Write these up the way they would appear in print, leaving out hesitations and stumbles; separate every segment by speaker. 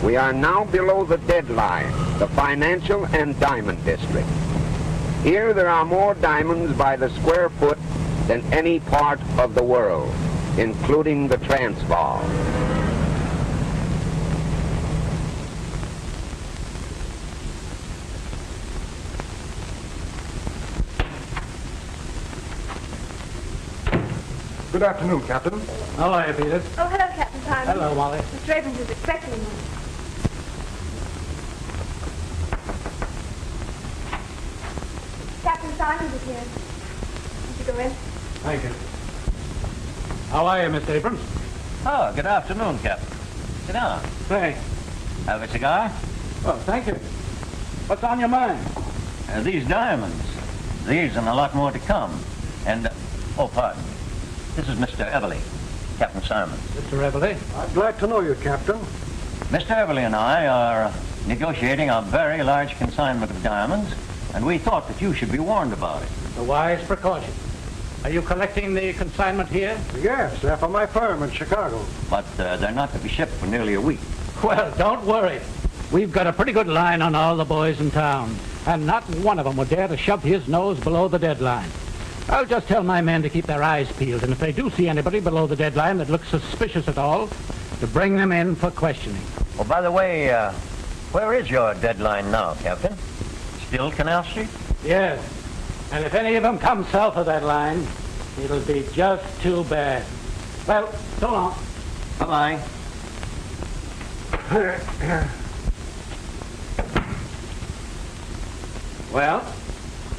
Speaker 1: We are now below the deadline, the financial and diamond district. Here there are more diamonds by the square foot than any part of the world, including the Transvaal.
Speaker 2: Good afternoon, Captain.
Speaker 3: How are you, Peter?
Speaker 4: Oh, hello, Captain Simon.
Speaker 3: Hello, Molly.
Speaker 4: Mr. Abrams is expecting you. Captain Simon is here. Won't you go in?
Speaker 3: Thank you. How are you, Mr. Abrams?
Speaker 5: Oh, good afternoon, Captain. Sit down.
Speaker 3: Thanks.
Speaker 5: Have a cigar?
Speaker 3: Oh, thank you. What's on your mind?
Speaker 5: These diamonds. These and a lot more to come. And, oh, pardon. This is Mr. Everly, Captain Simon.
Speaker 3: Mr. Everly?
Speaker 2: I'm glad to know you, Captain.
Speaker 5: Mr. Everly and I are negotiating a very large consignment of diamonds, and we thought that you should be warned about it.
Speaker 3: A wise precaution. Are you collecting the consignment here?
Speaker 2: Yes, they're for my firm in Chicago.
Speaker 5: But they're not to be shipped for nearly a week.
Speaker 3: Well, don't worry. We've got a pretty good line on all the boys in town, and not one of them would dare to shove his nose below the deadline. I'll just tell my men to keep their eyes peeled, and if they do see anybody below the deadline that looks suspicious at all, to bring them in for questioning.
Speaker 5: Oh, by the way, where is your deadline now, Captain? Still Canal Street?
Speaker 3: Yes, and if any of them come south of that line, it'll be just too bad. Well, so long.
Speaker 5: Bye-bye.
Speaker 3: Well,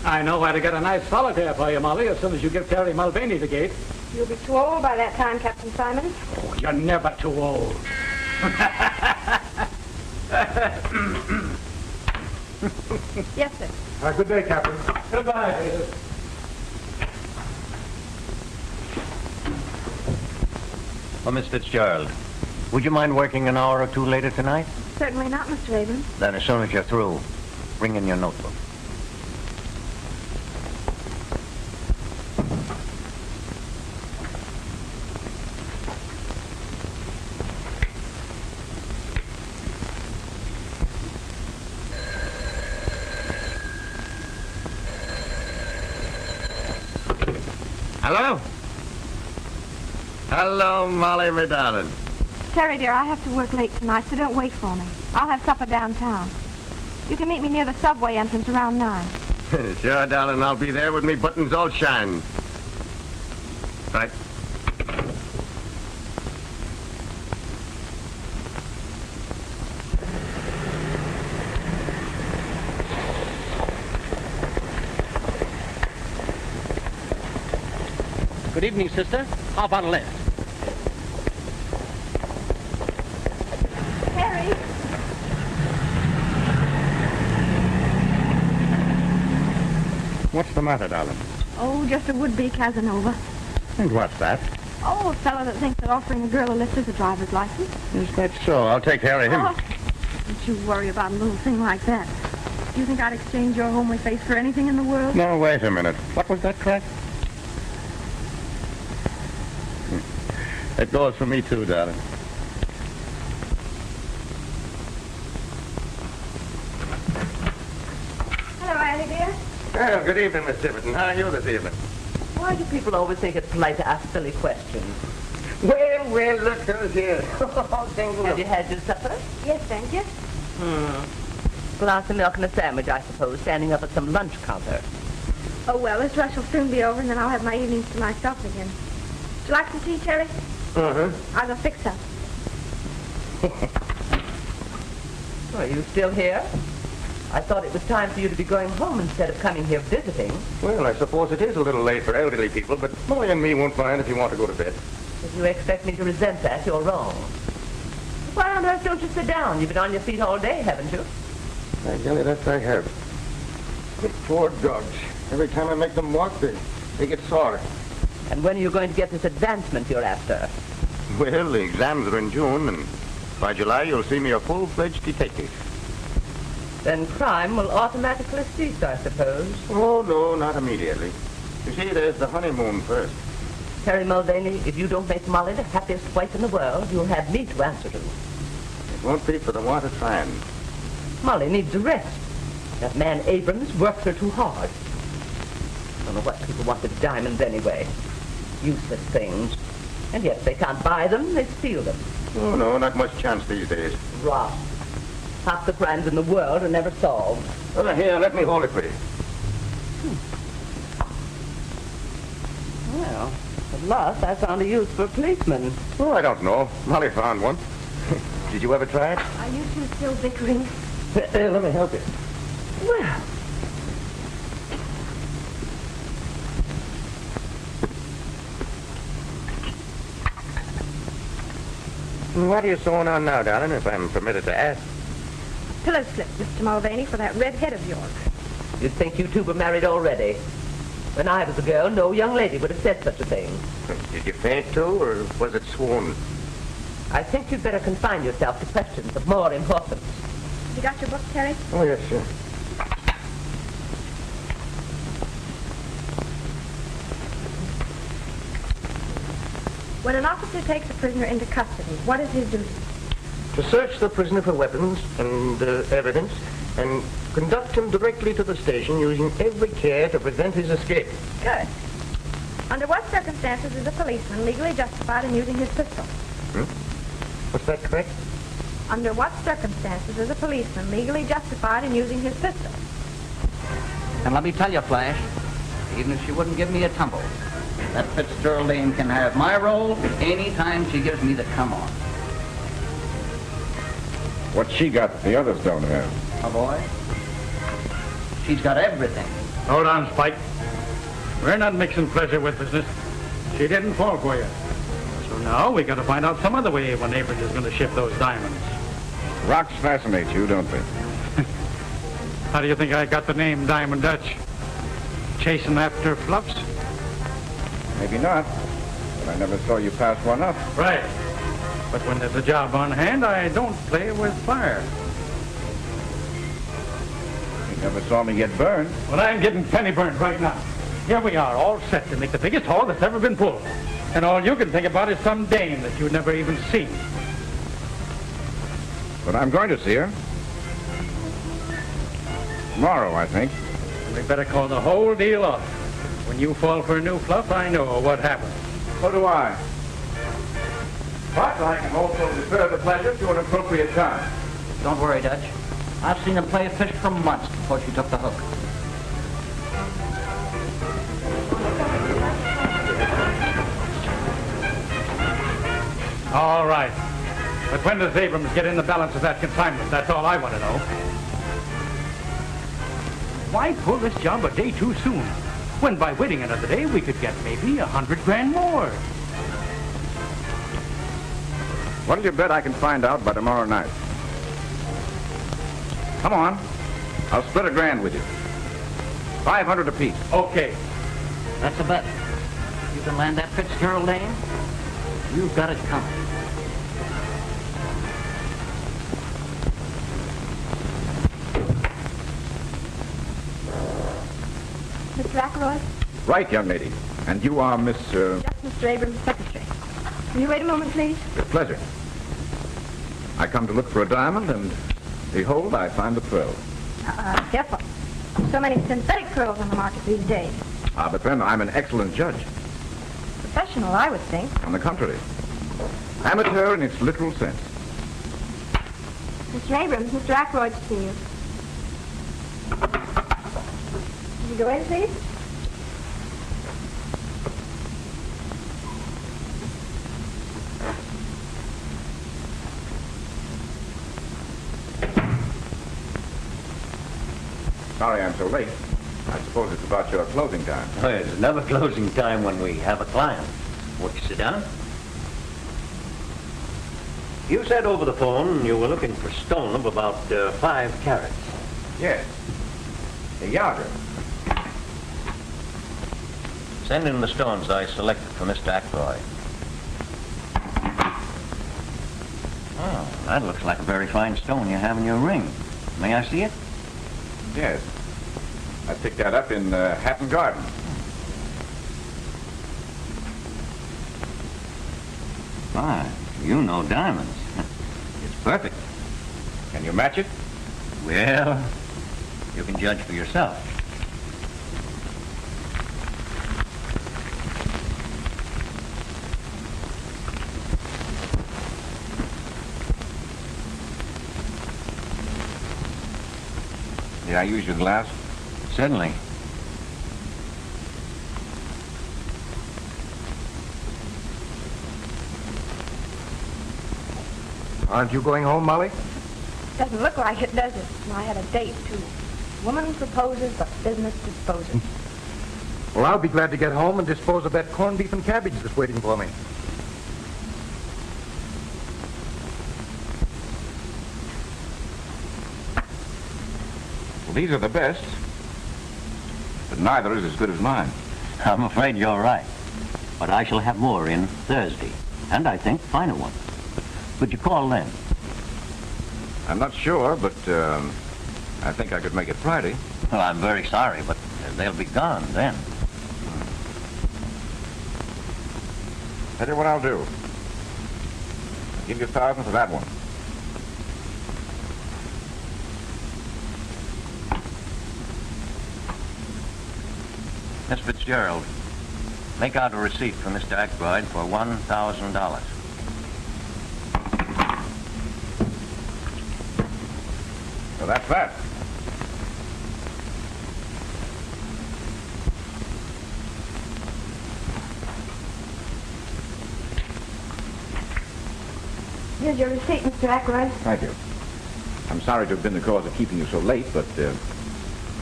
Speaker 3: I know where to get a nice solitaire for you, Molly, as soon as you give Terry Mulvaney the gate.
Speaker 4: You'll be too old by that time, Captain Simon.
Speaker 3: Oh, you're never too old.
Speaker 4: Yes, sir.
Speaker 2: Good day, Captain.
Speaker 3: Goodbye, Peter.
Speaker 5: Oh, Miss Fitzgerald, would you mind working an hour or two later tonight?
Speaker 4: Certainly not, Mr. Abrams.
Speaker 5: Then as soon as you're through, bring in your notebook. Hello? Hello, Molly, my darling.
Speaker 4: Terry, dear, I have to work late tonight, so don't wait for me. I'll have supper downtown. You can meet me near the subway entrance around 9.
Speaker 5: Sure, darling, I'll be there with me buttons all shine. Right.
Speaker 3: Good evening, sister. How about a lift?
Speaker 4: Terry!
Speaker 2: What's the matter, darling?
Speaker 4: Oh, just a would-be Casanova.
Speaker 2: And what's that?
Speaker 4: Oh, a fellow that thinks that offering a girl a lift is a driver's license.
Speaker 2: Is that so? I'll take care of him.
Speaker 4: Oh, don't you worry about a little thing like that. Do you think I'd exchange your homely face for anything in the world?
Speaker 2: No, wait a minute. What was that crack? It goes for me, too, darling.
Speaker 4: Hello, Annie, dear.
Speaker 5: Well, good evening, Miss Tiverton. How are you this evening?
Speaker 6: Why do people always think it's polite to ask silly questions?
Speaker 5: Well, look who's here.
Speaker 6: Have you had your supper?
Speaker 4: Yes, thank you.
Speaker 6: Glass of milk and a sandwich, I suppose, standing up at some lunch counter.
Speaker 4: Oh, well, this rush will soon be over, and then I'll have my evenings to myself again. Would you like some tea, Terry?
Speaker 5: Uh-huh.
Speaker 4: I'll go fix some.
Speaker 6: Are you still here? I thought it was time for you to be going home instead of coming here visiting.
Speaker 2: Well, I suppose it is a little late for elderly people, but Molly and me won't mind if you want to go to bed.
Speaker 6: If you expect me to resent that, you're wrong. Why on earth don't you sit down? You've been on your feet all day, haven't you?
Speaker 2: I tell you, that I have. The poor dogs. Every time I make them walk, they get sore.
Speaker 6: And when are you going to get this advancement you're after?
Speaker 2: Well, the exams are in June, and by July you'll see me a full-fledged detective.
Speaker 6: Then crime will automatically cease, I suppose.
Speaker 2: Oh, no, not immediately. You see, there's the honeymoon first.
Speaker 6: Terry Mulvaney, if you don't make Molly the happiest wife in the world, you'll have me to answer to.
Speaker 2: Won't be for the want of trying.
Speaker 6: Molly needs a rest. That man Abrams works her too hard. Don't know what people want with diamonds anyway. Useless things. And yet if they can't buy them, they steal them.
Speaker 2: Oh, no, not much chance these days.
Speaker 6: Rot. Half the crimes in the world are never solved.
Speaker 2: Oh, here, let me hold it for you.
Speaker 6: Well, at last I found a use for a policeman.
Speaker 2: Oh, I don't know. Molly found one. Did you ever try it?
Speaker 4: Are you two still bickering?
Speaker 2: Here, let me help you.
Speaker 6: Well,
Speaker 2: What are you sewing on now, darling, if I'm permitted to ask?
Speaker 4: Pillow slip, Mr. Mulvaney, for that red head of yours.
Speaker 6: you'd think you two were married already. When I was a girl, no young lady would have said such a thing.
Speaker 2: Did you faint too, or was it swoon?
Speaker 6: I think you'd better confine yourself to questions of more importance.
Speaker 4: You got your book, Terry?
Speaker 2: Oh, yes, sure.
Speaker 4: When an officer takes a prisoner into custody, what is his duty?
Speaker 2: To search the prisoner for weapons and evidence, and conduct him directly to the station using every care to prevent his escape.
Speaker 4: Good. Under what circumstances is a policeman legally justified in using his pistol?
Speaker 2: Was that correct?
Speaker 4: Under what circumstances is a policeman legally justified in using his pistol?
Speaker 3: And let me tell you, Flash, even if she wouldn't give me a tumble, that Fitzgerald dame can have my role any time she gives me the come on.
Speaker 7: What's she got that the others don't have?
Speaker 3: Oh, boy. She's got everything.
Speaker 8: Hold on, Spike. We're not mixing pleasure with business. She didn't fall for you. So now we got to find out some other way when Abrams is going to ship those diamonds.
Speaker 7: Rocks fascinate you, don't they?
Speaker 8: How do you think I got the name Diamond Dutch? Chasing after fluffs?
Speaker 7: Maybe not. But I never saw you pass one up.
Speaker 8: Right. But when there's a job on hand, I don't play with fire.
Speaker 7: You never saw me get burned.
Speaker 8: Well, I'm getting penny burned right now. Here we are, all set to make the biggest haul that's ever been pulled. And all you can think about is some dame that you've never even seen.
Speaker 7: But I'm going to see her. Tomorrow, I think.
Speaker 8: We better call the whole deal off. When you fall for a new fluff, I know what happened.
Speaker 7: So do I. But I can also defer the pleasure to an appropriate time.
Speaker 3: Don't worry, Dutch. I've seen him play fish for months before she took the hook.
Speaker 8: All right. But when does Abrams get in the balance of that consignment? That's all I want to know. Why pull this job a day too soon? When by waiting another day, we could get maybe $100 grand more.
Speaker 7: What'll you bet I can find out by tomorrow night? Come on. I'll split $1 grand with you. 500 apiece.
Speaker 8: Okay.
Speaker 3: That's a bet. You can land that Fitzgerald dame, you've got it coming.
Speaker 4: Mr. Ackroyd?
Speaker 7: Right, young lady. And you are Miss,
Speaker 4: Just Mr. Abrams' secretary. Will you wait a moment, please?
Speaker 7: With pleasure. I come to look for a diamond, and behold, I find the pearl.
Speaker 4: Careful. So many synthetic pearls on the market these days.
Speaker 7: Ah, but then I'm an excellent judge.
Speaker 4: Professional, I would think.
Speaker 7: On the contrary. Amateur in its literal sense.
Speaker 4: Mr. Abrams, Mr. Ackroyd to see you. Will you go in, please?
Speaker 7: Sorry I'm so late. I suppose it's about your closing time.
Speaker 5: Oh, there's never closing time when we have a client. Won't you sit down? You said over the phone you were looking for stone of about 5 carats.
Speaker 7: Yes. A yarder.
Speaker 5: Send in the stones I selected for Mr. Ackroyd. Oh, that looks like a very fine stone you have in your ring. May I see it?
Speaker 7: Yes. I picked that up in Hatton Garden.
Speaker 5: My, you know diamonds. It's perfect.
Speaker 7: Can you match it?
Speaker 5: Well, you can judge for yourself.
Speaker 7: May I use your glass?
Speaker 5: Certainly.
Speaker 2: Aren't you going home, Molly?
Speaker 4: Doesn't look like it, does it? I had a date, too. Woman proposes, but business disposes.
Speaker 2: Well, I'll be glad to get home and dispose of that corned beef and cabbage that's waiting for me.
Speaker 7: Well, these are the best, but neither is as good as mine.
Speaker 5: I'm afraid you're right. But I shall have more in Thursday, and I think finer ones. Could you call then?
Speaker 7: I'm not sure, but I think I could make it Friday.
Speaker 5: Well, I'm very sorry, but they'll be gone then.
Speaker 7: Tell you what I'll do. I'll give you 1,000 for that one.
Speaker 5: Miss Fitzgerald, make out a receipt for Mr. Ackroyd for $1,000.
Speaker 7: So that's that.
Speaker 4: Here's your receipt, Mr. Ackroyd.
Speaker 7: Thank you. I'm sorry to have been the cause of keeping you so late, but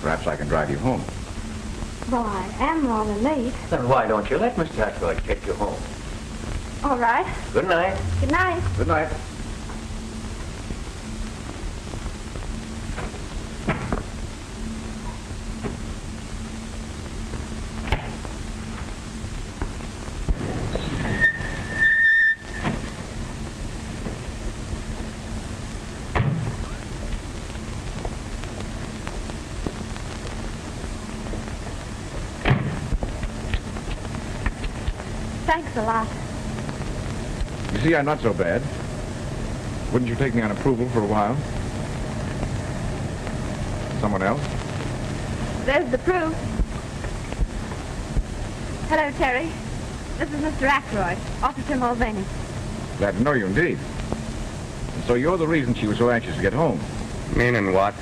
Speaker 7: perhaps I can drive you home.
Speaker 4: Well, I am rather late.
Speaker 5: Then why don't you let Mr. Ackroyd take you home?
Speaker 4: All right.
Speaker 5: Good night.
Speaker 4: Good night.
Speaker 7: Good night.
Speaker 4: Thanks a lot.
Speaker 7: You see, I'm not so bad. Wouldn't you take me on approval for a while? Someone else?
Speaker 4: There's the proof. Hello, Terry. This is Mr. Ackroyd, Officer Mulvaney.
Speaker 7: Glad to know you indeed. And so you're the reason she was so anxious to get home.
Speaker 9: Meaning what?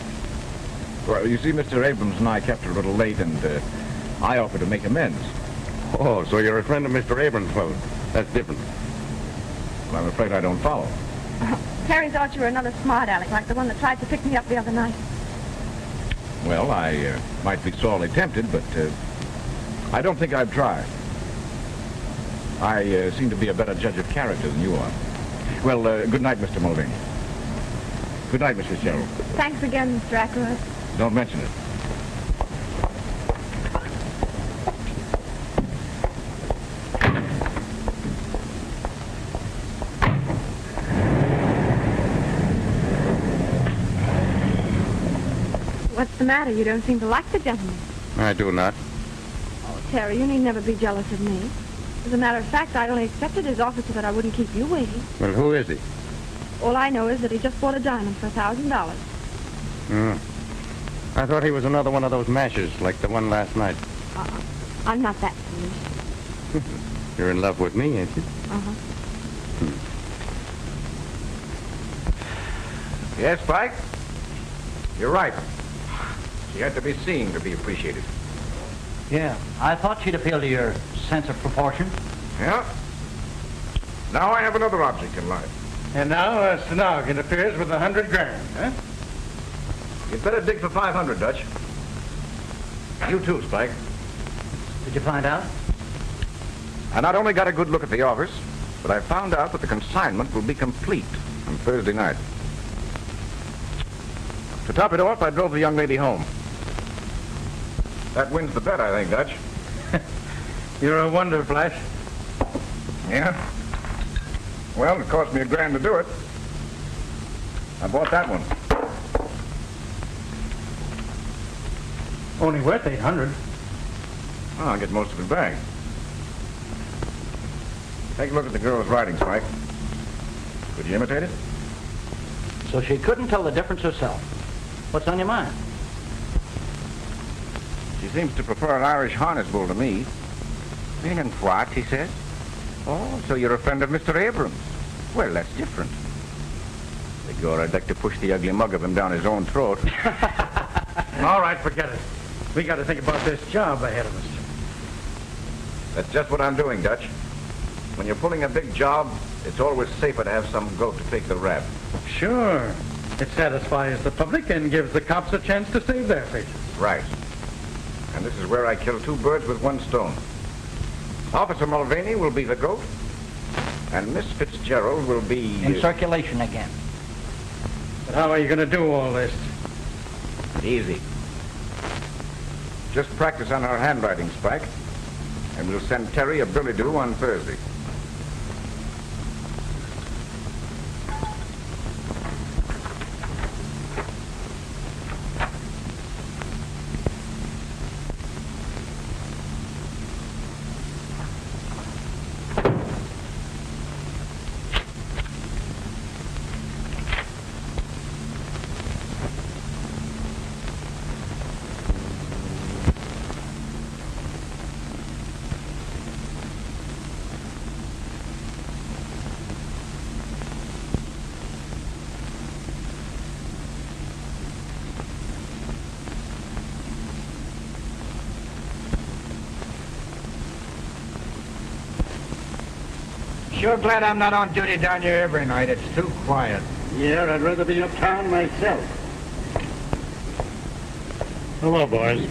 Speaker 7: Well, you see, Mr. Abrams and I kept her a little late, and I offered to make amends.
Speaker 9: Oh, so you're a friend of Mr. Abrams, well, that's different.
Speaker 7: Well, I'm afraid I don't follow.
Speaker 4: Terry thought you were another smart aleck, like the one that tried to pick me up the other night.
Speaker 7: Well, I might be sorely tempted, but I don't think I'd try. I seem to be a better judge of character than you are. Well, good night, Mr. Mulvaney. Good night, Miss Fitzgerald.
Speaker 4: Thanks again, Mr. Ackroyd.
Speaker 7: Don't mention it.
Speaker 4: What's the matter? You don't seem to like the gentleman.
Speaker 9: I do not.
Speaker 4: Oh, Terry, you need never be jealous of me. As a matter of fact, I only accepted his offer so that I wouldn't keep you waiting.
Speaker 9: Well, who is he?
Speaker 4: All I know is that he just bought a diamond for $1,000.
Speaker 9: I thought he was another one of those mashers, like the one last night.
Speaker 4: I'm not that foolish.
Speaker 9: You're in love with me, ain't you?
Speaker 4: Uh-huh.
Speaker 7: Yes, Spike? You're right. She had to be seen to be appreciated.
Speaker 3: Yeah, I thought she'd appeal to your sense of proportion.
Speaker 7: Yeah? Now I have another object in life.
Speaker 8: And now Stenog interferes with 100 grand, huh?
Speaker 7: You'd better dig for 500, Dutch. You too, Spike.
Speaker 3: Did you find out?
Speaker 7: I not only got a good look at the office, but I found out that the consignment will be complete on Thursday night. To top it off, I drove the young lady home. That wins the bet, I think, Dutch.
Speaker 8: You're a wonder, Flash.
Speaker 7: Yeah? Well, it cost me $1,000 to do it. I bought that one.
Speaker 8: Only worth 800.
Speaker 7: Oh, I'll get most of it back. Take a look at the girl's writing, Spike. Could you imitate it?
Speaker 3: so she couldn't tell the difference herself. What's on your mind?
Speaker 7: She seems to prefer an Irish harness bull to me. Meaning what, he says? Oh, so you're a friend of Mr. Abrams. Well, that's different. Begor, I'd like to push the ugly mug of him down his own throat.
Speaker 8: All right, forget it. We got to think about this job ahead of us.
Speaker 9: That's just what I'm doing, Dutch. When you're pulling a big job, it's always safer to have some goat to take the rap.
Speaker 8: Sure. It satisfies the public and gives the cops a chance to save their faces.
Speaker 9: Right. And this is where I kill two birds with one stone. Officer Mulvaney will be the goat, and Miss Fitzgerald will be...
Speaker 3: In circulation again.
Speaker 8: But how are you going to do all this?
Speaker 9: Easy. Just practice on her handwriting, Spike, and we'll send Terry a billy-do on Thursday.
Speaker 2: Sure glad I'm not on duty down here every night. It's too quiet.
Speaker 8: Yeah, I'd rather be uptown myself. Hello, boys.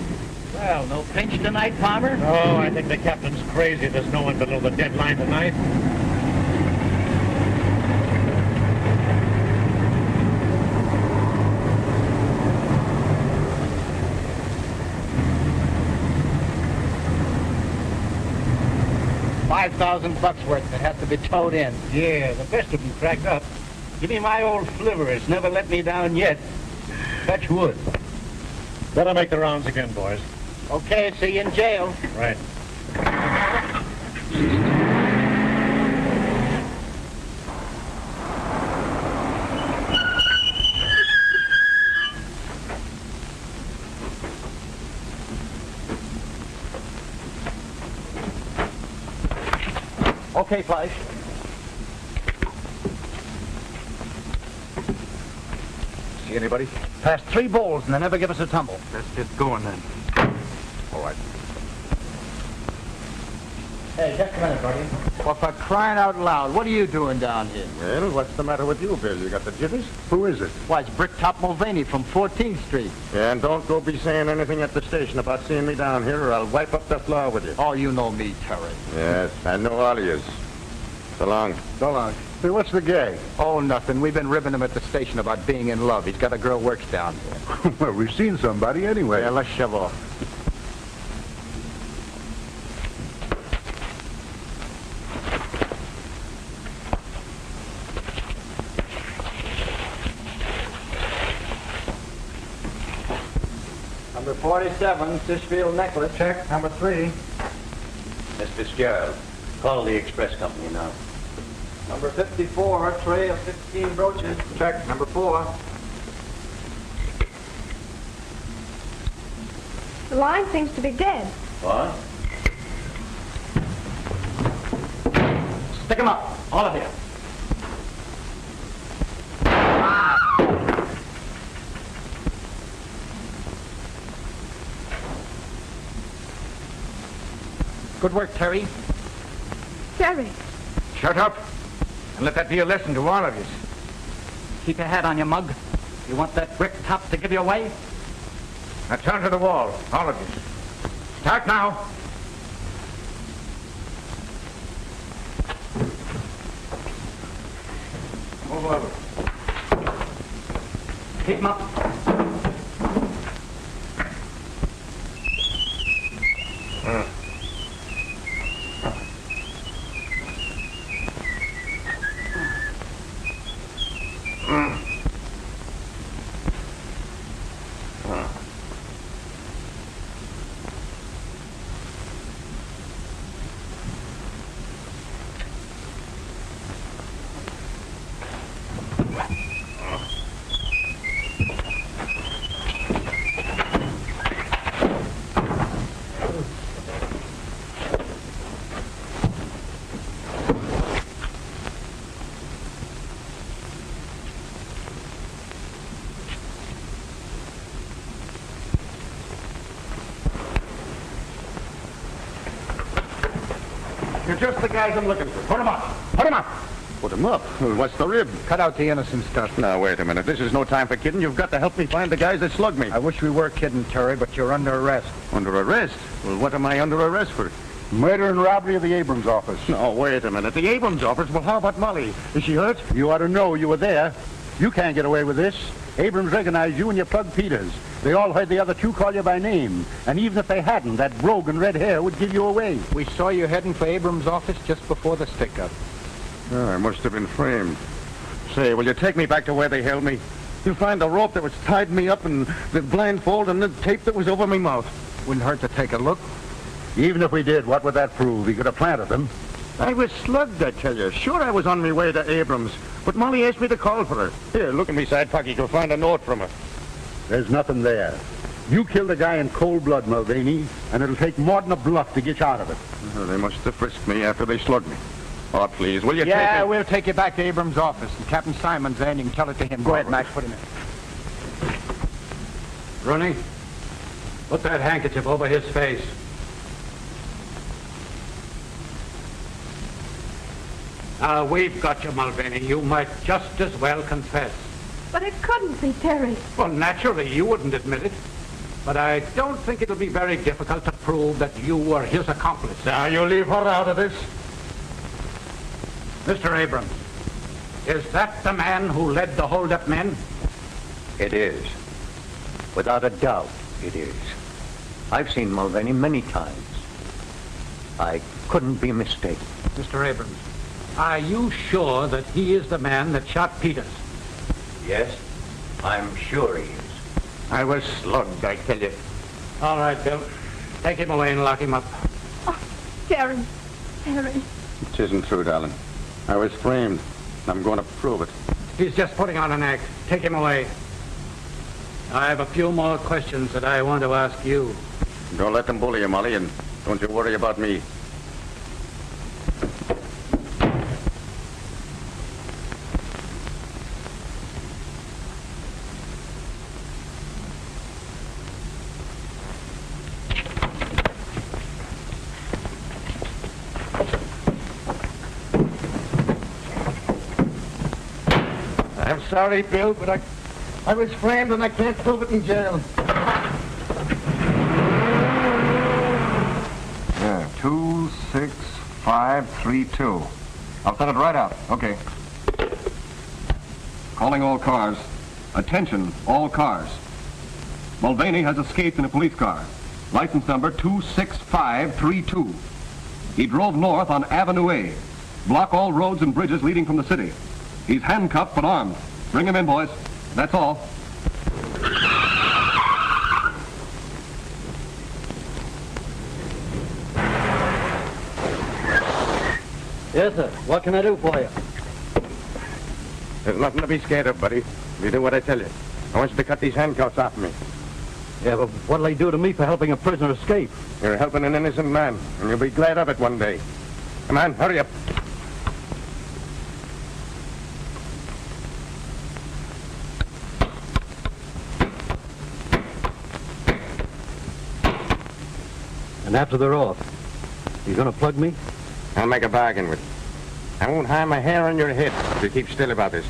Speaker 3: Well, no pinch tonight, Palmer?
Speaker 8: Oh, I think the captain's crazy. There's no one below the deadline tonight.
Speaker 3: $5,000 worth that has to be towed in.
Speaker 8: Yeah, the best of them cracked up. Give me my old flivver. It's never let me down yet. Touch wood. Better make the rounds again, boys.
Speaker 3: Okay, see you in jail.
Speaker 8: Right.
Speaker 3: Okay, Flash.
Speaker 9: See anybody?
Speaker 3: Passed 3 bowls and they never give us a tumble.
Speaker 8: Let's get going then.
Speaker 9: All right.
Speaker 3: Hey, just a minute, buddy.
Speaker 2: Well, for crying out loud, what are you doing down here?
Speaker 9: Well, what's the matter with you, Bill? You got the jitters? Who is it?
Speaker 2: Why, it's Bricktop Mulvaney from 14th Street.
Speaker 9: Yeah, and don't go be saying anything at the station about seeing me down here, or I'll wipe up the floor with you.
Speaker 2: Oh, you know me, Terry.
Speaker 9: Yes, I know all of yous. So long.
Speaker 2: So long.
Speaker 9: Hey, what's the gag?
Speaker 2: Oh, nothing. We've been ribbing him at the station about being in love. He's got a girl works down here.
Speaker 9: Well, we've seen somebody anyway.
Speaker 2: Yeah, let's shove off. Number 47, Chesterfield necklace.
Speaker 8: Check number 3.
Speaker 5: Miss Fitzgerald, call the express company now.
Speaker 2: Number 54, tray of 15 brooches.
Speaker 8: Check number 4.
Speaker 4: The line seems to be dead.
Speaker 5: What?
Speaker 3: Stick 'em up, all of you.
Speaker 2: Good work, Terry.
Speaker 4: Terry.
Speaker 2: Shut up. And let that be a lesson to all of you.
Speaker 3: Keep your hat on your mug. You want that brick top to give you away?
Speaker 2: Now turn to the wall, all of you. Start now. Move over.
Speaker 3: Keep 'em up.
Speaker 8: just the guys I'm looking for. Put them up. Put them up.
Speaker 10: Put him up? Well, what's the rib?
Speaker 7: Cut out the innocent stuff.
Speaker 10: Now, wait a minute. This is no time for kidding. You've got to help me find the guys that slugged me.
Speaker 7: I wish we were kidding, Terry, but you're under arrest.
Speaker 10: Under arrest? Well, what am I under arrest for?
Speaker 7: Murder and robbery of the Abrams office.
Speaker 10: No, wait a minute. The Abrams office? Well, how about Molly? Is she hurt?
Speaker 7: You ought to know. You were there. You can't get away with this. Abrams recognized you and you plugged Peters. They all heard the other two call you by name. And even if they hadn't, that brogue in red hair would give you away. We saw you heading for Abrams' office just before the stick-up.
Speaker 10: Oh, I must have been framed. Say, will you take me back to where they held me? You'll find the rope that was tied me up and the blindfold and the tape that was over my mouth.
Speaker 7: Wouldn't hurt to take a look. Even if we did, what would that prove? He could have planted them.
Speaker 10: I was slugged, I tell you. Sure, I was on my way to Abrams, but Molly asked me to call for her. Here, look in my side pocket. You'll find a note from her.
Speaker 7: There's nothing there. You killed a guy in cold blood, Mulvaney, and it'll take more than a bluff to get you out of it.
Speaker 10: Oh, they must have frisked me after they slugged me. Oh, please, will you take me?
Speaker 7: Yeah, we'll take you back to Abrams' office, and Captain Simon's there, and you can tell it to him. Go ahead, Max, put him in.
Speaker 3: Rooney, put that handkerchief over his face. Now, we've got you, Mulvaney. You might just as well confess.
Speaker 4: But it couldn't be Terry.
Speaker 3: Well, naturally, you wouldn't admit it. But I don't think it'll be very difficult to prove that you were his accomplice.
Speaker 10: Now, you leave her out of this.
Speaker 3: Mr. Abrams, is that the man who led the hold-up men?
Speaker 5: It is. Without a doubt, it is. I've seen Mulvaney many times. I couldn't be mistaken.
Speaker 3: Mr. Abrams, are you sure that he is the man that shot Peters?
Speaker 5: Yes, I'm sure he is.
Speaker 10: I was slugged, I tell you.
Speaker 3: All right, Bill. Take him away and lock him up.
Speaker 4: Oh, Terry. Terry.
Speaker 10: It isn't true, darling. I was framed. I'm going to prove it.
Speaker 3: He's just putting on an act. Take him away. I have a few more questions that I want to ask you.
Speaker 10: Don't let them bully you, Molly, and don't you worry about me. I'm sorry, Bill, but I was framed and I can't prove it in jail.
Speaker 9: Yeah, 26532. I'll send it right out. Okay.
Speaker 11: Calling all cars. Attention, all cars. Mulvaney has escaped in a police car. License number 26532. He drove north on Avenue A. Block all roads and bridges leading from the city. He's handcuffed but armed. Bring him in, boys. That's all.
Speaker 3: Yes, sir. What can I do for you?
Speaker 10: There's nothing to be scared of, buddy. You do what I tell you. I want you to cut these handcuffs off me.
Speaker 3: Yeah, but what'll they do to me for helping a prisoner escape?
Speaker 10: You're helping an innocent man, and you'll be glad of it one day. Come on, hurry up.
Speaker 3: And after they're off, you gonna plug me?
Speaker 10: I'll make a bargain with you. I won't harm a hair on your head if you keep still about this.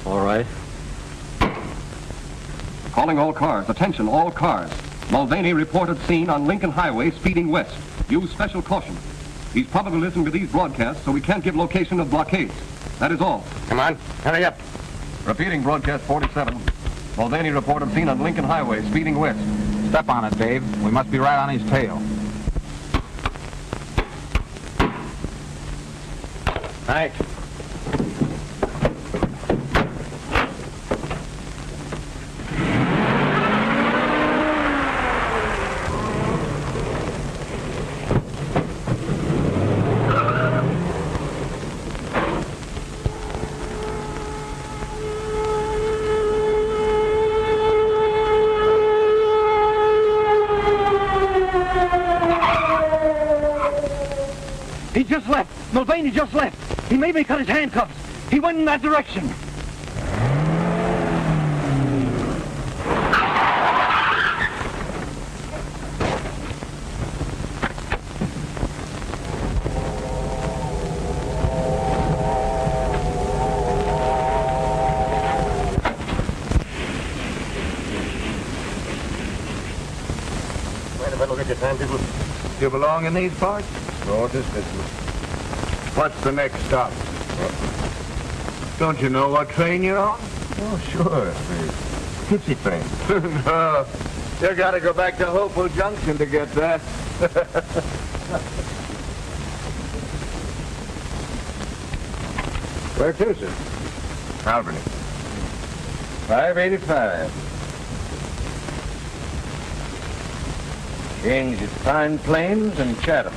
Speaker 3: All right.
Speaker 11: Calling all cars. Attention, all cars. Mulvaney reported seen on Lincoln Highway speeding west. Use special caution. He's probably listening to these broadcasts, so we can't give location of blockades. That is all.
Speaker 10: Come on, hurry up.
Speaker 11: Repeating broadcast 47. Mulvaney reported seen on Lincoln Highway speeding west.
Speaker 7: Step on it, Dave. We must be right on his tail.
Speaker 10: Right.
Speaker 3: He just left. Mulvaney just left. He made me cut his handcuffs. He went in that direction.
Speaker 2: fellow get your timetable?
Speaker 9: You belong in these parts?
Speaker 2: No, this business.
Speaker 9: What's the next stop? Don't you know what train you're on?
Speaker 2: Oh, sure. The Tipsy train.
Speaker 9: No. You gotta go back to Hopewell Junction to get that.
Speaker 2: Where to, sir?
Speaker 9: Albany.
Speaker 2: 585.
Speaker 9: Change at Pine Plains and Chatham.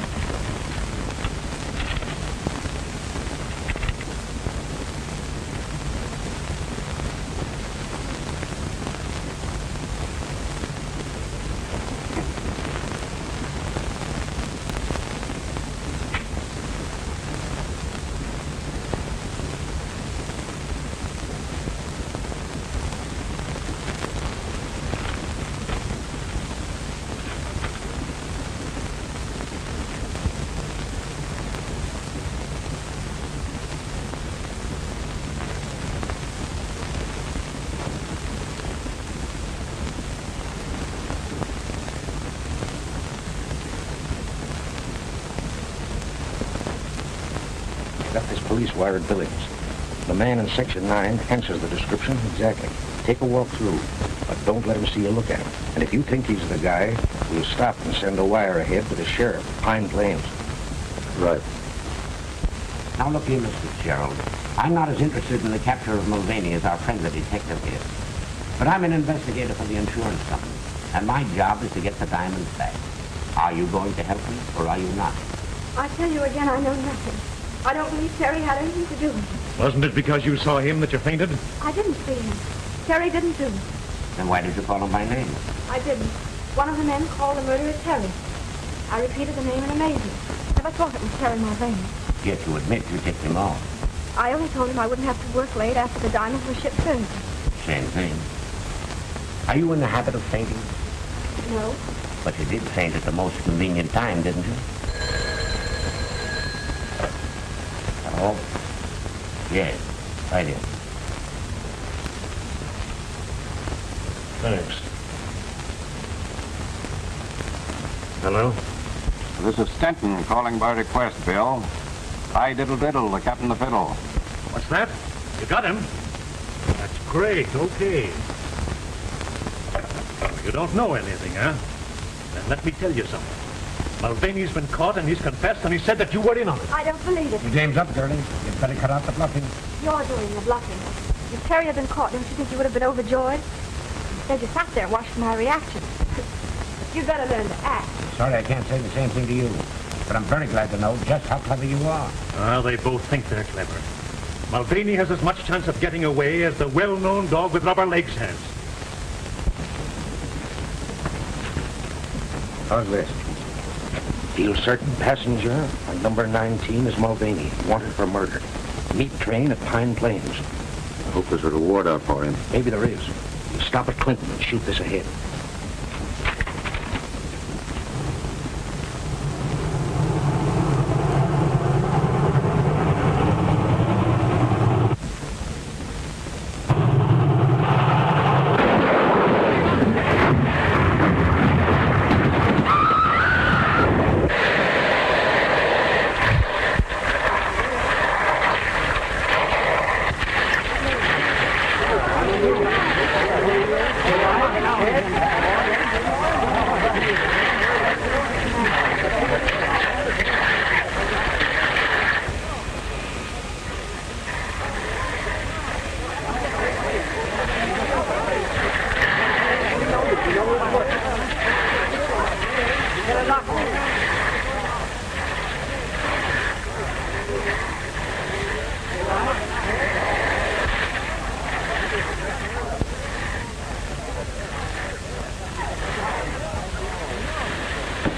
Speaker 12: Got this police wire at Billings. The man in Section 9 answers the description exactly. Take a walk through, but don't let him see you look at him. And if you think he's the guy, we'll stop and send a wire ahead to the sheriff, Pine Plains.
Speaker 1: Right. Now look here, Miss Fitzgerald. I'm not as interested in the capture of Mulvaney as our friend the detective is. But I'm an investigator for the insurance company, and my job is to get the diamonds back. Are you going to help me, or are you not?
Speaker 4: I tell you again, I know nothing. I don't believe Terry had anything to do with it.
Speaker 8: Wasn't it because you saw him that you fainted?
Speaker 4: I didn't see him. Terry didn't do it.
Speaker 1: Then why did you call him by name?
Speaker 4: I didn't. One of the men called the murderer Terry. I repeated the name in amazement. Never thought it was Terry Mulvaney.
Speaker 1: Yet you admit you tipped him off.
Speaker 4: I only told him I wouldn't have to work late after the diamonds were shipped Thursday.
Speaker 1: Same thing. Are you in the habit of fainting?
Speaker 4: No.
Speaker 1: But you did faint at the most convenient time, didn't you? Hello? Yes, right in.
Speaker 8: Thanks. Hello?
Speaker 11: This is Stenton calling by request, Bill. Hi, diddle diddle, the captain of the fiddle.
Speaker 8: What's that? You got him? That's great, okay. You don't know anything, huh? Then let me tell you something. Mulvaney's been caught and he's confessed and he said that you were in on it.
Speaker 4: I don't believe it.
Speaker 1: Your game's up, girlie. You'd better cut out the bluffing.
Speaker 4: You're doing the bluffing. If Terry had been caught, don't you think you would have been overjoyed? Instead, you sat there and watched my reaction. You better learn to act.
Speaker 1: Sorry I can't say the same thing to you. But I'm very glad to know just how clever you are.
Speaker 8: Well, they both think they're clever. Mulvaney has as much chance of getting away as the well-known dog with rubber legs has.
Speaker 1: How's this? Feel certain passenger on number 19 is Mulvaney, wanted for murder. Meet train at Pine Plains.
Speaker 12: I hope there's a reward out for him.
Speaker 1: Maybe there is. You stop at Clinton and shoot this ahead.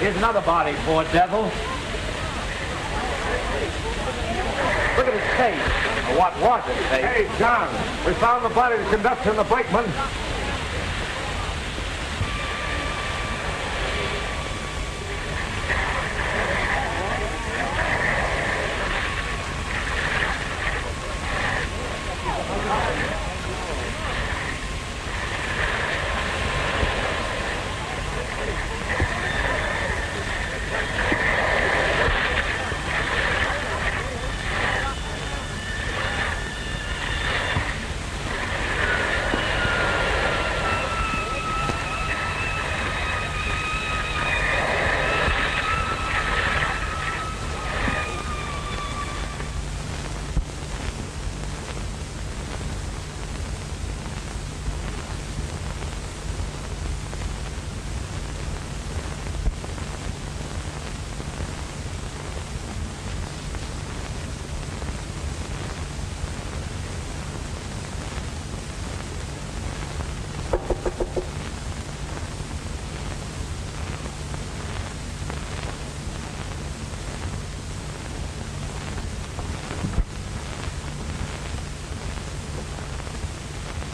Speaker 3: Here's another body, poor devil. Look at his face. Or what was his face?
Speaker 9: Hey, John, we found the body of the conductor and the brakeman.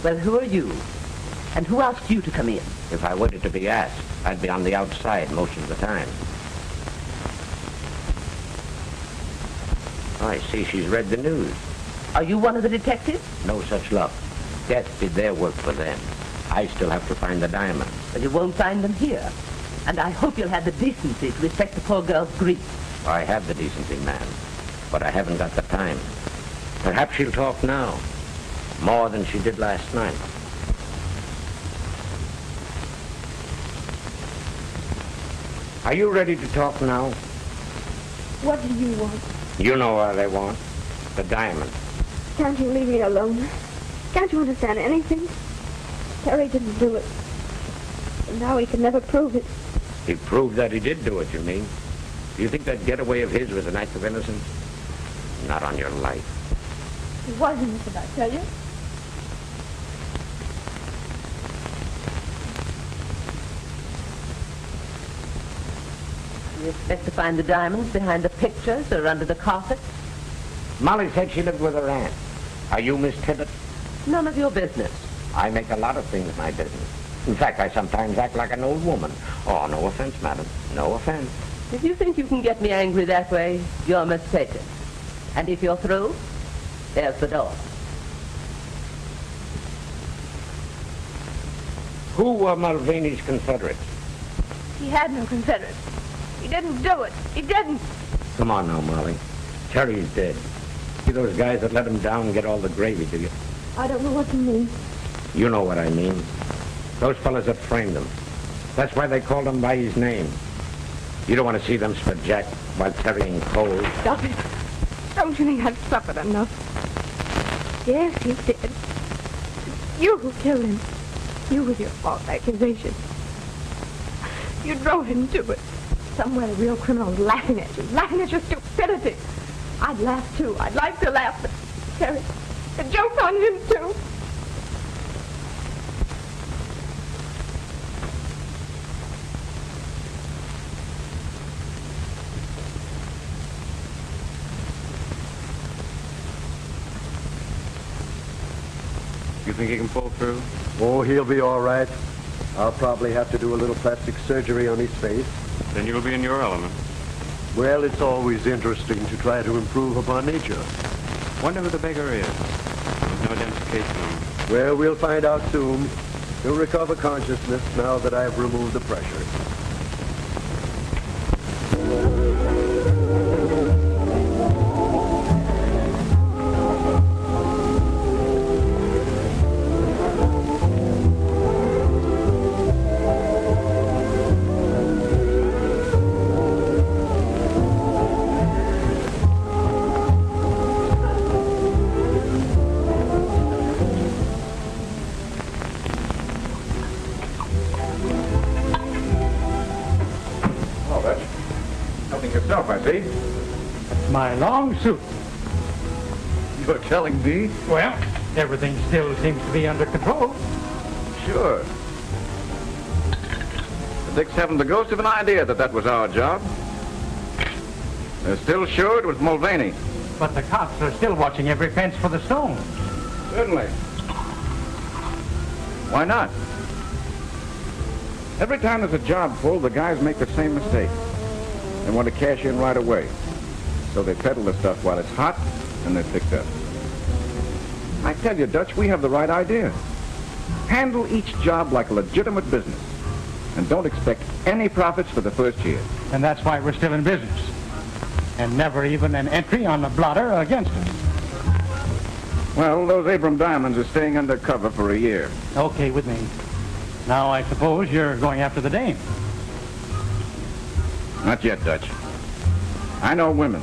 Speaker 6: Well, who are you? And who asked you to come in?
Speaker 12: If I waited to be asked, I'd be on the outside most of the time. I see she's read the news.
Speaker 6: Are you one of the detectives?
Speaker 12: No such luck. Death did their work for them. I still have to find the diamonds.
Speaker 6: But you won't find them here. And I hope you'll have the decency to respect the poor girl's grief.
Speaker 12: I have the decency, ma'am, but I haven't got the time. Perhaps she'll talk now, more than she did last night. Are you ready to talk now?
Speaker 4: What do you want?
Speaker 12: You know what I want. The diamond.
Speaker 4: Can't you leave me alone? Can't you understand anything? Terry didn't do it. And now he can never prove it.
Speaker 12: He proved that he did do it, you mean? Do you think that getaway of his was an act of innocence? Not on your life.
Speaker 4: He wasn't, did I tell you?
Speaker 6: You expect to find the diamonds behind the pictures or under the carpet?
Speaker 12: Molly said she lived with her aunt. Are you Miss Tibbet?
Speaker 6: None of your business.
Speaker 12: I make a lot of things my business. In fact, I sometimes act like an old woman. Oh, no offense, madam. No offense.
Speaker 6: If you think you can get me angry that way, you're mistaken. And if you're through, there's the door.
Speaker 12: Who were Mulvaney's Confederates?
Speaker 4: He had no Confederates. He didn't do it. He didn't.
Speaker 12: Come on now, Molly. Terry's dead. See those guys that let him down and get all the gravy, do you?
Speaker 4: I don't know what you mean.
Speaker 12: You know what I mean. Those fellas that framed him. That's why they called him by his name. You don't want to see them spit Jack while carrying coal.
Speaker 4: Stop it. Don't you think I've suffered enough? Yes, he's dead. You who killed him. You with your false accusation. You drove him to it. Somewhere the real criminal's laughing at your stupidity. I'd laugh too. I'd like to laugh, but Terry, the joke's on him too.
Speaker 10: You think he can pull through?
Speaker 13: Oh, he'll be all right. I'll probably have to do a little plastic surgery on his face.
Speaker 10: Then you'll be in your element.
Speaker 13: Well, it's always interesting to try to improve upon nature.
Speaker 10: Wonder who the beggar is. There's no identification on him.
Speaker 13: Well, we'll find out soon. He'll recover consciousness now that I've removed the pressure.
Speaker 9: I see.
Speaker 3: My long suit.
Speaker 9: You're telling me?
Speaker 3: Well, everything still seems to be under control.
Speaker 9: Sure. The Dicks haven't the ghost of an idea that was our job. They're still sure it was Mulvaney.
Speaker 3: But the cops are still watching every fence for the stones.
Speaker 9: Certainly. Why not? Every time there's a job full, the guys make the same mistake. They want to cash in right away. So they peddle the stuff while it's hot, and they're picked up. I tell you, Dutch, we have the right idea. Handle each job like a legitimate business. And don't expect any profits for the first year.
Speaker 3: And that's why we're still in business. And never even an entry on the blotter against us.
Speaker 9: Well, those Abram diamonds are staying under cover for a year.
Speaker 3: Okay with me. Now, I suppose you're going after the dame.
Speaker 9: Not yet, Dutch. I know women.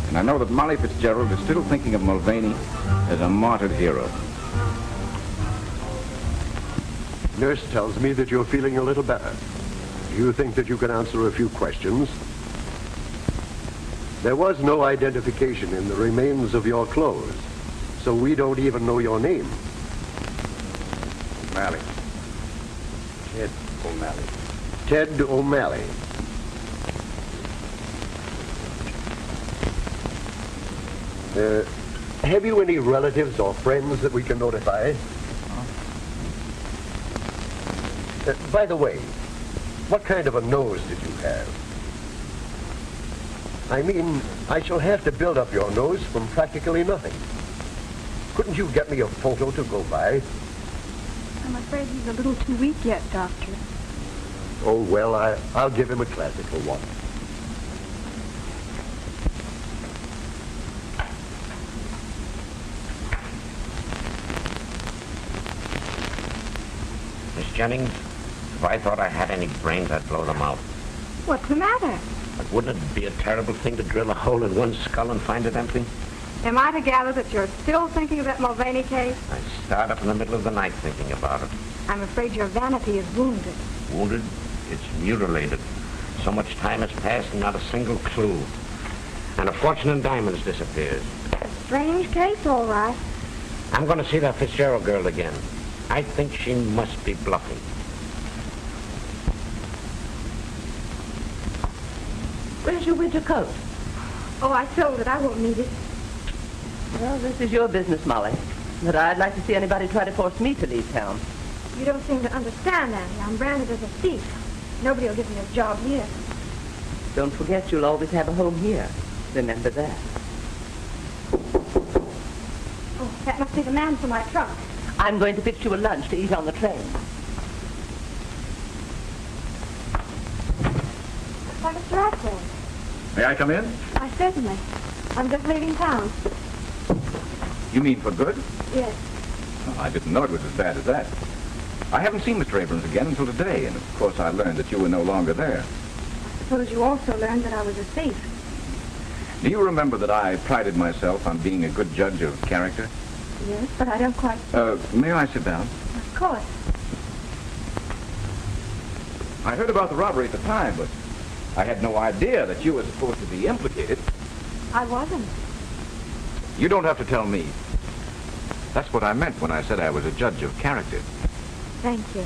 Speaker 9: And I know that Molly Fitzgerald is still thinking of Mulvaney as a martyred hero.
Speaker 13: Nurse tells me that you're feeling a little better. Do you think that you can answer a few questions? There was no identification in the remains of your clothes, so we don't even know your name.
Speaker 9: O'Malley.
Speaker 13: Ted O'Malley. Ted O'Malley. Have you any relatives or friends that we can notify? By the way, what kind of a nose did you have? I mean, I shall have to build up your nose from practically nothing. Couldn't you get me a photo to go by?
Speaker 4: I'm afraid he's a little too weak yet, Doctor.
Speaker 13: Oh, well, I'll give him a classical one.
Speaker 1: Miss Jennings, if I thought I had any brains, I'd blow them out.
Speaker 4: What's the matter?
Speaker 1: But wouldn't it be a terrible thing to drill a hole in one skull and find it empty?
Speaker 4: Am I to gather that you're still thinking of that Mulvaney case?
Speaker 1: I start up in the middle of the night thinking about it.
Speaker 4: I'm afraid your vanity is wounded.
Speaker 1: Wounded? It's mutilated. So much time has passed and not a single clue. And a fortune in diamonds disappears.
Speaker 4: A strange case, all right.
Speaker 1: I'm going to see that Fitzgerald girl again. I think she must be bluffing.
Speaker 6: Where's your winter coat?
Speaker 4: Oh, I sold it. I won't need it.
Speaker 6: Well, this is your business, Molly. But I'd like to see anybody try to force me to leave town.
Speaker 4: You don't seem to understand, Annie. I'm branded as a thief. Nobody will give me a job here.
Speaker 6: Don't forget you'll always have a home here. Remember that.
Speaker 4: Oh, that must be the man for my trunk.
Speaker 6: I'm going to fix you a lunch to eat on the train.
Speaker 4: Why, Mr. Ackroyd.
Speaker 9: May I come in?
Speaker 4: Why, certainly. I'm just leaving town.
Speaker 9: You mean for good?
Speaker 4: Yes.
Speaker 9: Oh, I didn't know it was as bad as that. I haven't seen Mr. Abrams again until today, and of course I learned that you were no longer there.
Speaker 4: I suppose you also learned that I was a thief.
Speaker 9: Do you remember that I prided myself on being a good judge of character?
Speaker 4: Yes, but I don't quite...
Speaker 9: May I sit down?
Speaker 4: Of course.
Speaker 9: I heard about the robbery at the time, but I had no idea that you were supposed to be implicated.
Speaker 4: I wasn't.
Speaker 9: You don't have to tell me. That's what I meant when I said I was a judge of character.
Speaker 4: Thank you.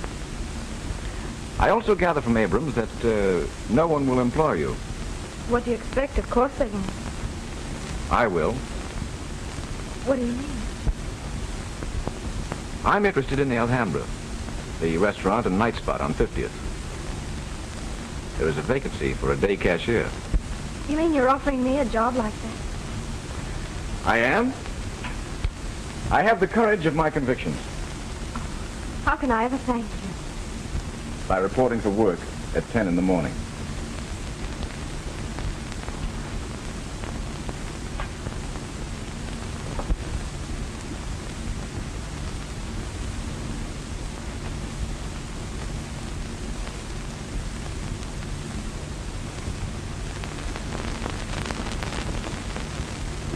Speaker 9: I also gather from Abrams that no one will employ you.
Speaker 4: What do you expect? Of course they won't.
Speaker 9: I will.
Speaker 4: What do you mean?
Speaker 9: I'm interested in the Alhambra, the restaurant and night spot on 50th. There is a vacancy for a day cashier.
Speaker 4: You mean you're offering me a job like that?
Speaker 9: I am? I have the courage of my convictions.
Speaker 4: How can I ever thank you?
Speaker 9: By reporting for work at 10 in the morning.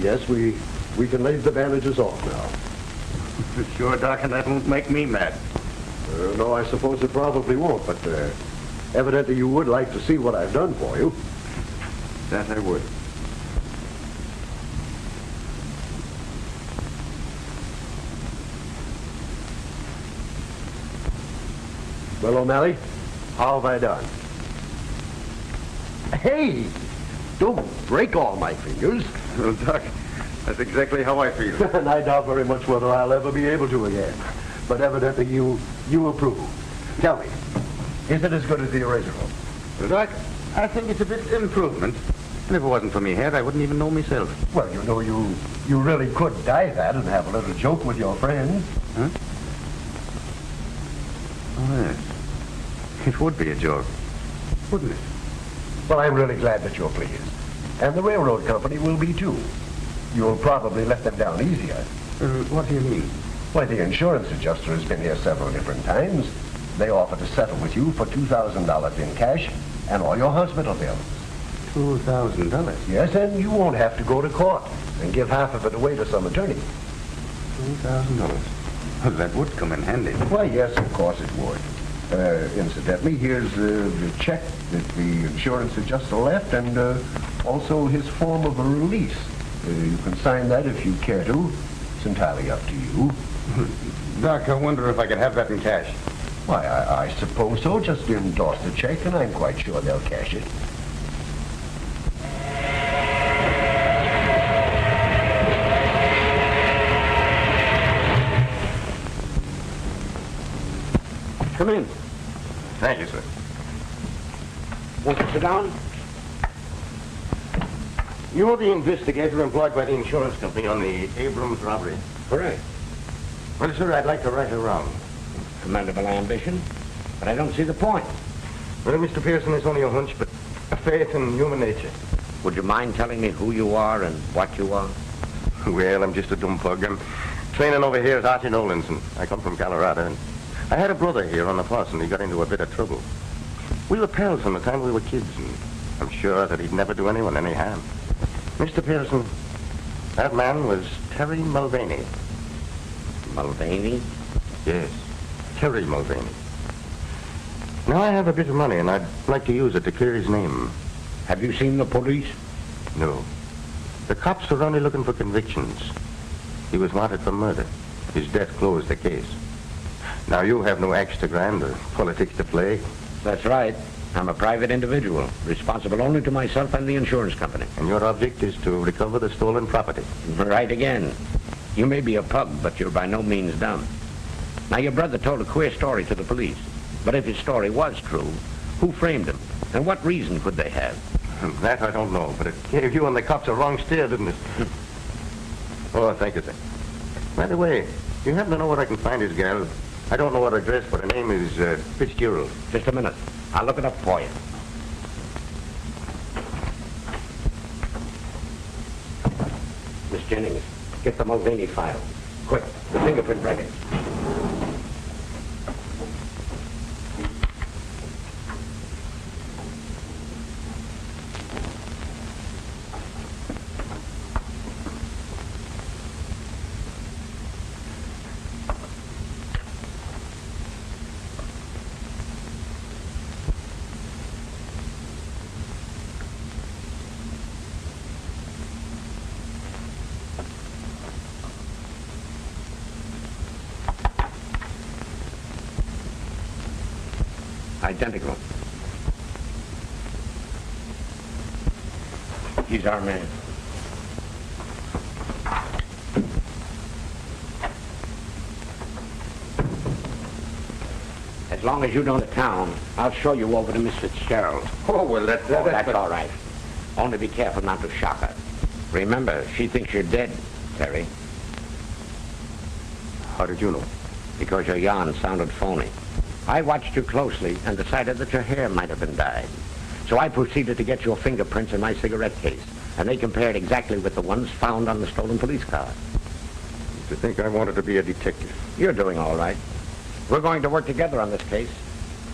Speaker 13: Yes, we can leave the bandages off now.
Speaker 7: Sure, Doc, and that won't make me mad.
Speaker 13: No, I suppose it probably won't, but evidently you would like to see what I've done for you.
Speaker 9: That I would.
Speaker 13: Well, O'Malley, how have I done? Hey! Don't break all my fingers.
Speaker 9: Well, Doc, that's exactly how I feel.
Speaker 13: And I doubt very much whether I'll ever be able to again. But evidently you approve. Tell me, is it as good as the original?
Speaker 7: Well, Doc, I think it's a bit improvement. And if it wasn't for me head, I wouldn't even know myself.
Speaker 13: Well, you know, you really could dye that and have a little joke with your friends.
Speaker 7: Huh? Oh, yes. It would be a joke, wouldn't it?
Speaker 13: Well, I'm really glad that you're pleased. And the railroad company will be, too. You'll probably let them down easier.
Speaker 7: What do you mean?
Speaker 13: Why, the insurance adjuster has been here several different times. They offer to settle with you for $2,000 in cash and all your hospital bills.
Speaker 7: $2,000?
Speaker 13: Yes, and you won't have to go to court and give half of it away to some attorney.
Speaker 7: $2,000? Well, that would come in handy.
Speaker 13: Why, yes, of course it would. Incidentally, here's the check that the insurance adjuster left and also his form of a release. You can sign that if you care to. It's entirely up to you.
Speaker 7: Doc, I wonder if I could have that in cash.
Speaker 13: Why, I suppose so. Just endorse the check and I'm quite sure they'll cash it.
Speaker 7: Come in.
Speaker 11: Thank you, sir.
Speaker 3: Want to sit down?
Speaker 11: You're the investigator employed by the insurance company on the Abrams robbery.
Speaker 3: Correct.
Speaker 11: Well, sir, I'd like to right her wrong.
Speaker 3: Commendable ambition, but I don't see the point.
Speaker 11: Well, Mr. Pearson, it's only a hunch, but a faith in human nature.
Speaker 3: Would you mind telling me who you are and what you are?
Speaker 11: Well, I'm just a dumb pug. I'm training over here at Archie Nolan's, and I come from Colorado. And I had a brother here on the force, and he got into a bit of trouble. We were pals from the time we were kids, and I'm sure that he'd never do anyone any harm. Mr. Pearson, that man was Terry Mulvaney.
Speaker 3: Mulvaney?
Speaker 11: Yes, Terry Mulvaney. Now I have a bit of money, and I'd like to use it to clear his name.
Speaker 3: Have you seen the police?
Speaker 11: No. The cops are only looking for convictions. He was wanted for murder. His death closed the case. Now you have no axe to grind or politics to play.
Speaker 3: That's right. I'm a private individual, responsible only to myself and the insurance company.
Speaker 11: And your object is to recover the stolen property.
Speaker 3: Right again. You may be a pug, but you're by no means dumb. Now, your brother told a queer story to the police. But if his story was true, who framed him? And what reason could they have?
Speaker 11: That I don't know, but it gave you and the cops a wrong steer, didn't it? Oh, thank you, sir. By the way, you happen to know where I can find his gal? I don't know her address, but her name is Fitzgerald.
Speaker 3: Just a minute. I'll look it up for you. Miss Jennings, get the Mulvaney file. Quick, the fingerprint records. Identical. He's our man. As long as you know the town, I'll show you over to Miss Fitzgerald.
Speaker 11: Oh, well, that's
Speaker 3: all right. Only be careful not to shock her. Remember, she thinks you're dead, Terry.
Speaker 11: How did you know?
Speaker 3: Because your yarn sounded phony. I watched you closely and decided that your hair might have been dyed. So I proceeded to get your fingerprints in my cigarette case, and they compared exactly with the ones found on the stolen police car.
Speaker 11: To think I wanted to be a detective.
Speaker 3: You're doing all right. We're going to work together on this case.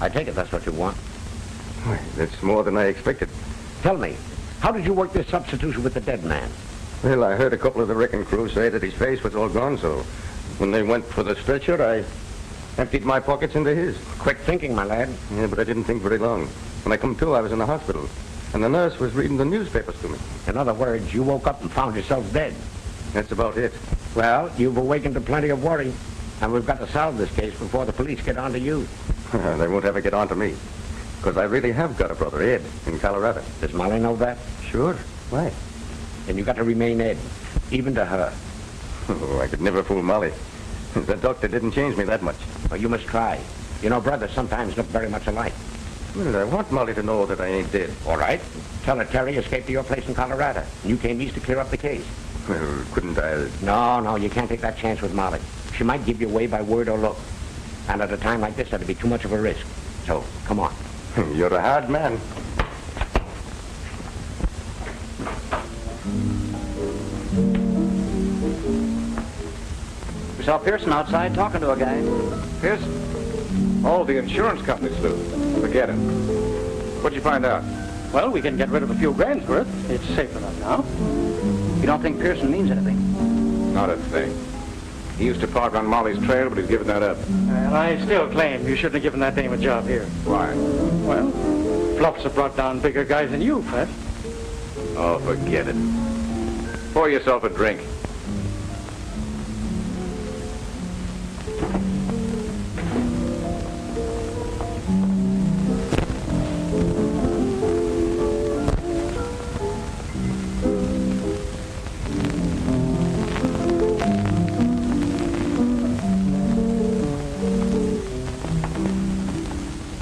Speaker 3: I take it that's what you want.
Speaker 11: Why, that's more than I expected.
Speaker 3: Tell me, how did you work this substitution with the dead man?
Speaker 11: Well, I heard a couple of the wrecking crew say that his face was all gone, so when they went for the stretcher, I emptied my pockets into his.
Speaker 3: Quick thinking, my lad.
Speaker 11: Yeah, but I didn't think very long. When I come to, I was in the hospital, and the nurse was reading the newspapers to me.
Speaker 3: In other words, you woke up and found yourself dead.
Speaker 11: That's about it.
Speaker 3: Well, you've awakened to plenty of worry, and we've got to solve this case before the police get on to you.
Speaker 11: They won't ever get on to me, because I really have got a brother, Ed, in Colorado.
Speaker 3: Does Molly know that?
Speaker 11: Sure. Why?
Speaker 3: Then you got to remain Ed, even to her.
Speaker 11: Oh, I could never fool Molly. The doctor didn't change me that much.
Speaker 3: Well, you must try. You know, brothers sometimes look very much alike.
Speaker 11: Well, I want Molly to know that I ain't dead.
Speaker 3: All right. Tell her Terry escaped to your place in Colorado, and you came east to clear up the case.
Speaker 11: Well, couldn't I?
Speaker 3: No, you can't take that chance with Molly. She might give you away by word or look. And at a time like this, that'd be too much of a risk. So, come on.
Speaker 11: You're a hard man.
Speaker 7: We saw Pearson outside talking to a guy. Pearson? Oh, the insurance company sleuth. Forget it. What'd you find out?
Speaker 8: Well, we can get rid of a few grand's worth. It's safe enough now.
Speaker 7: You don't think Pearson means anything? Not a thing. He used to park on Molly's trail, but he's given that up.
Speaker 8: Well, I still claim you shouldn't have given that dame a job here.
Speaker 7: Why?
Speaker 8: Well, Fluffs have brought down bigger guys than you, Fred.
Speaker 7: Oh, forget it. Pour yourself a drink.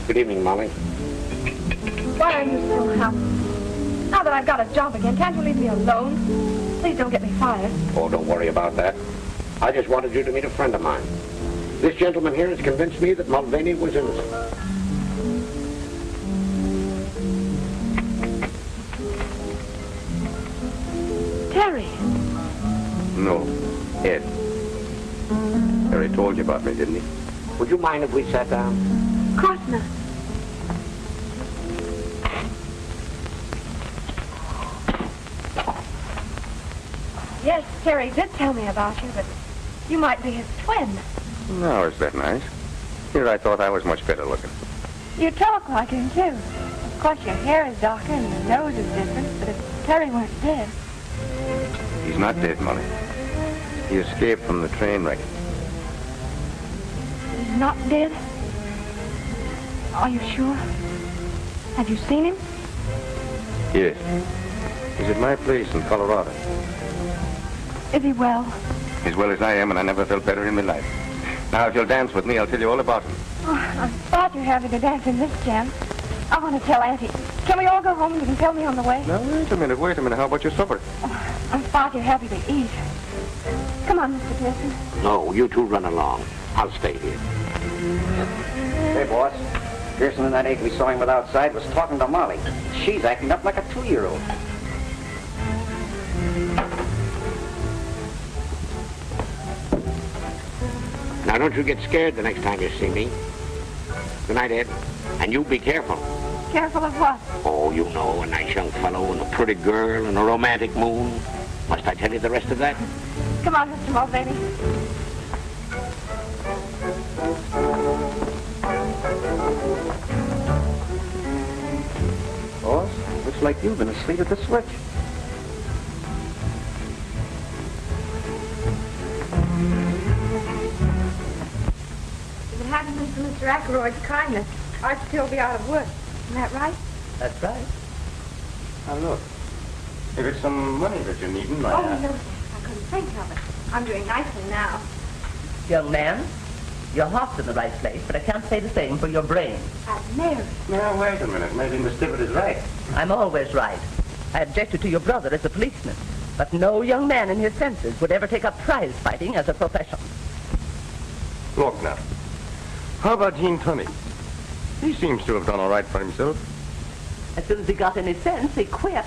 Speaker 3: Good
Speaker 1: evening, Molly.
Speaker 4: Why are you so happy? Now that I've got a job again, can't you leave me alone? Please don't get me fired.
Speaker 1: Oh, don't worry about that. I just wanted you to meet a friend of mine. This gentleman here has convinced me that Mulvaney was innocent.
Speaker 4: Terry.
Speaker 1: No, Ed. Harry told you about me, didn't he? Would you mind if we sat down?
Speaker 4: Of course not. Yes, Terry did tell me about you, but you might be his twin.
Speaker 10: No, is that nice? Here I thought I was much better looking.
Speaker 4: You talk like him, too. Of course, your hair is darker and your nose is different, but if Terry weren't dead...
Speaker 10: He's not dead, Molly. He escaped from the train wreck.
Speaker 4: He's not dead? Are you sure? Have you seen him?
Speaker 10: Yes. He's at my place in Colorado.
Speaker 4: Is he well?
Speaker 10: As well as I am, and I never felt better in my life. Now, if you'll dance with me, I'll tell you all about him.
Speaker 4: Oh, I'm far too happy to dance in this jam. I want to tell Auntie. Can we all go home and you can tell me on the way?
Speaker 10: Now, wait a minute. How about your supper?
Speaker 4: Oh, I'm far too happy to eat. Come on, Mr. Pearson.
Speaker 1: No, you two run along. I'll stay here.
Speaker 12: Hey, boss. Pearson and that ape we saw him with outside was talking to Molly. She's acting up like a 2-year-old.
Speaker 1: Now, don't you get scared the next time you see me. Good night, Ed. And you be careful.
Speaker 4: Careful of what?
Speaker 1: Oh, you know, a nice young fellow and a pretty girl and a romantic moon. Must I tell you the rest of that?
Speaker 4: Come on, Mr. Mulvaney.
Speaker 12: Boss, looks like you've been asleep at the switch.
Speaker 4: If it hadn't been for Mr. Ackroyd's kindness, I'd still be out of work. Isn't that right?
Speaker 5: That's right.
Speaker 10: Now, look. If it's some money that you're needing,
Speaker 4: Oh, no, sir. I couldn't think of it. I'm doing nicely now.
Speaker 6: Young man, your heart's in the right place, but I can't say the same for your brain.
Speaker 4: I've married.
Speaker 10: Now, wait a minute. Maybe Miss Tibbet is right.
Speaker 6: I'm always right. I objected to your brother as a policeman, but no young man in his senses would ever take up prize fighting as a profession.
Speaker 10: Look now. How about Gene Tunney? He seems to have done all right for himself.
Speaker 6: As soon as he got any sense, he quit.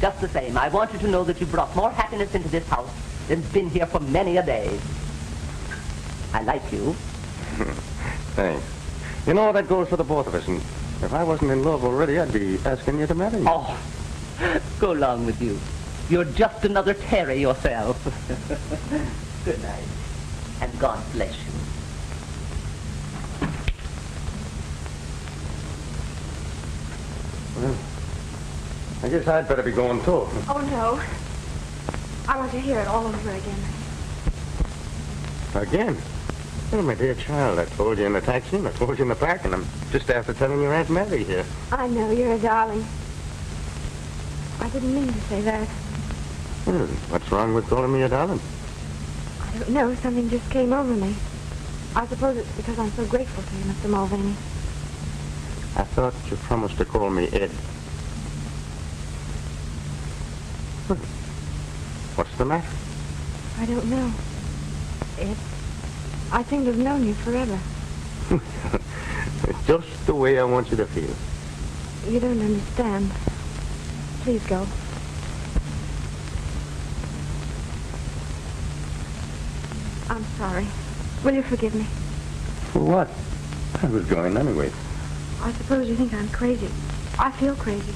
Speaker 6: Just the same, I want you to know that you brought more happiness into this house than's been here for many a day. I like you.
Speaker 10: Thanks. You know, that goes for the both of us, and if I wasn't in love already, I'd be asking you to marry me.
Speaker 6: Oh, go along with you. You're just another Terry yourself. Good night, and God bless you.
Speaker 10: Well, I guess I'd better be going, too.
Speaker 4: Oh, no. I want to hear it all over again.
Speaker 10: Again? Oh, my dear child, I told you in the taxi, and I told you in the park, and I'm just after telling your Aunt Mary here.
Speaker 4: I know, you're a darling. I didn't mean to say that.
Speaker 10: Well, what's wrong with calling me a darling?
Speaker 4: I don't know, something just came over me. I suppose it's because I'm so grateful to you, Mr. Mulvaney.
Speaker 10: I thought you promised to call me Ed. What's the matter?
Speaker 4: I don't know. Ed, I seem to have known you forever.
Speaker 10: It's just the way I want you to feel.
Speaker 4: You don't understand. Please go. I'm sorry. Will you forgive me?
Speaker 10: For what? I was going anyway.
Speaker 4: I suppose you think I'm crazy. I feel crazy.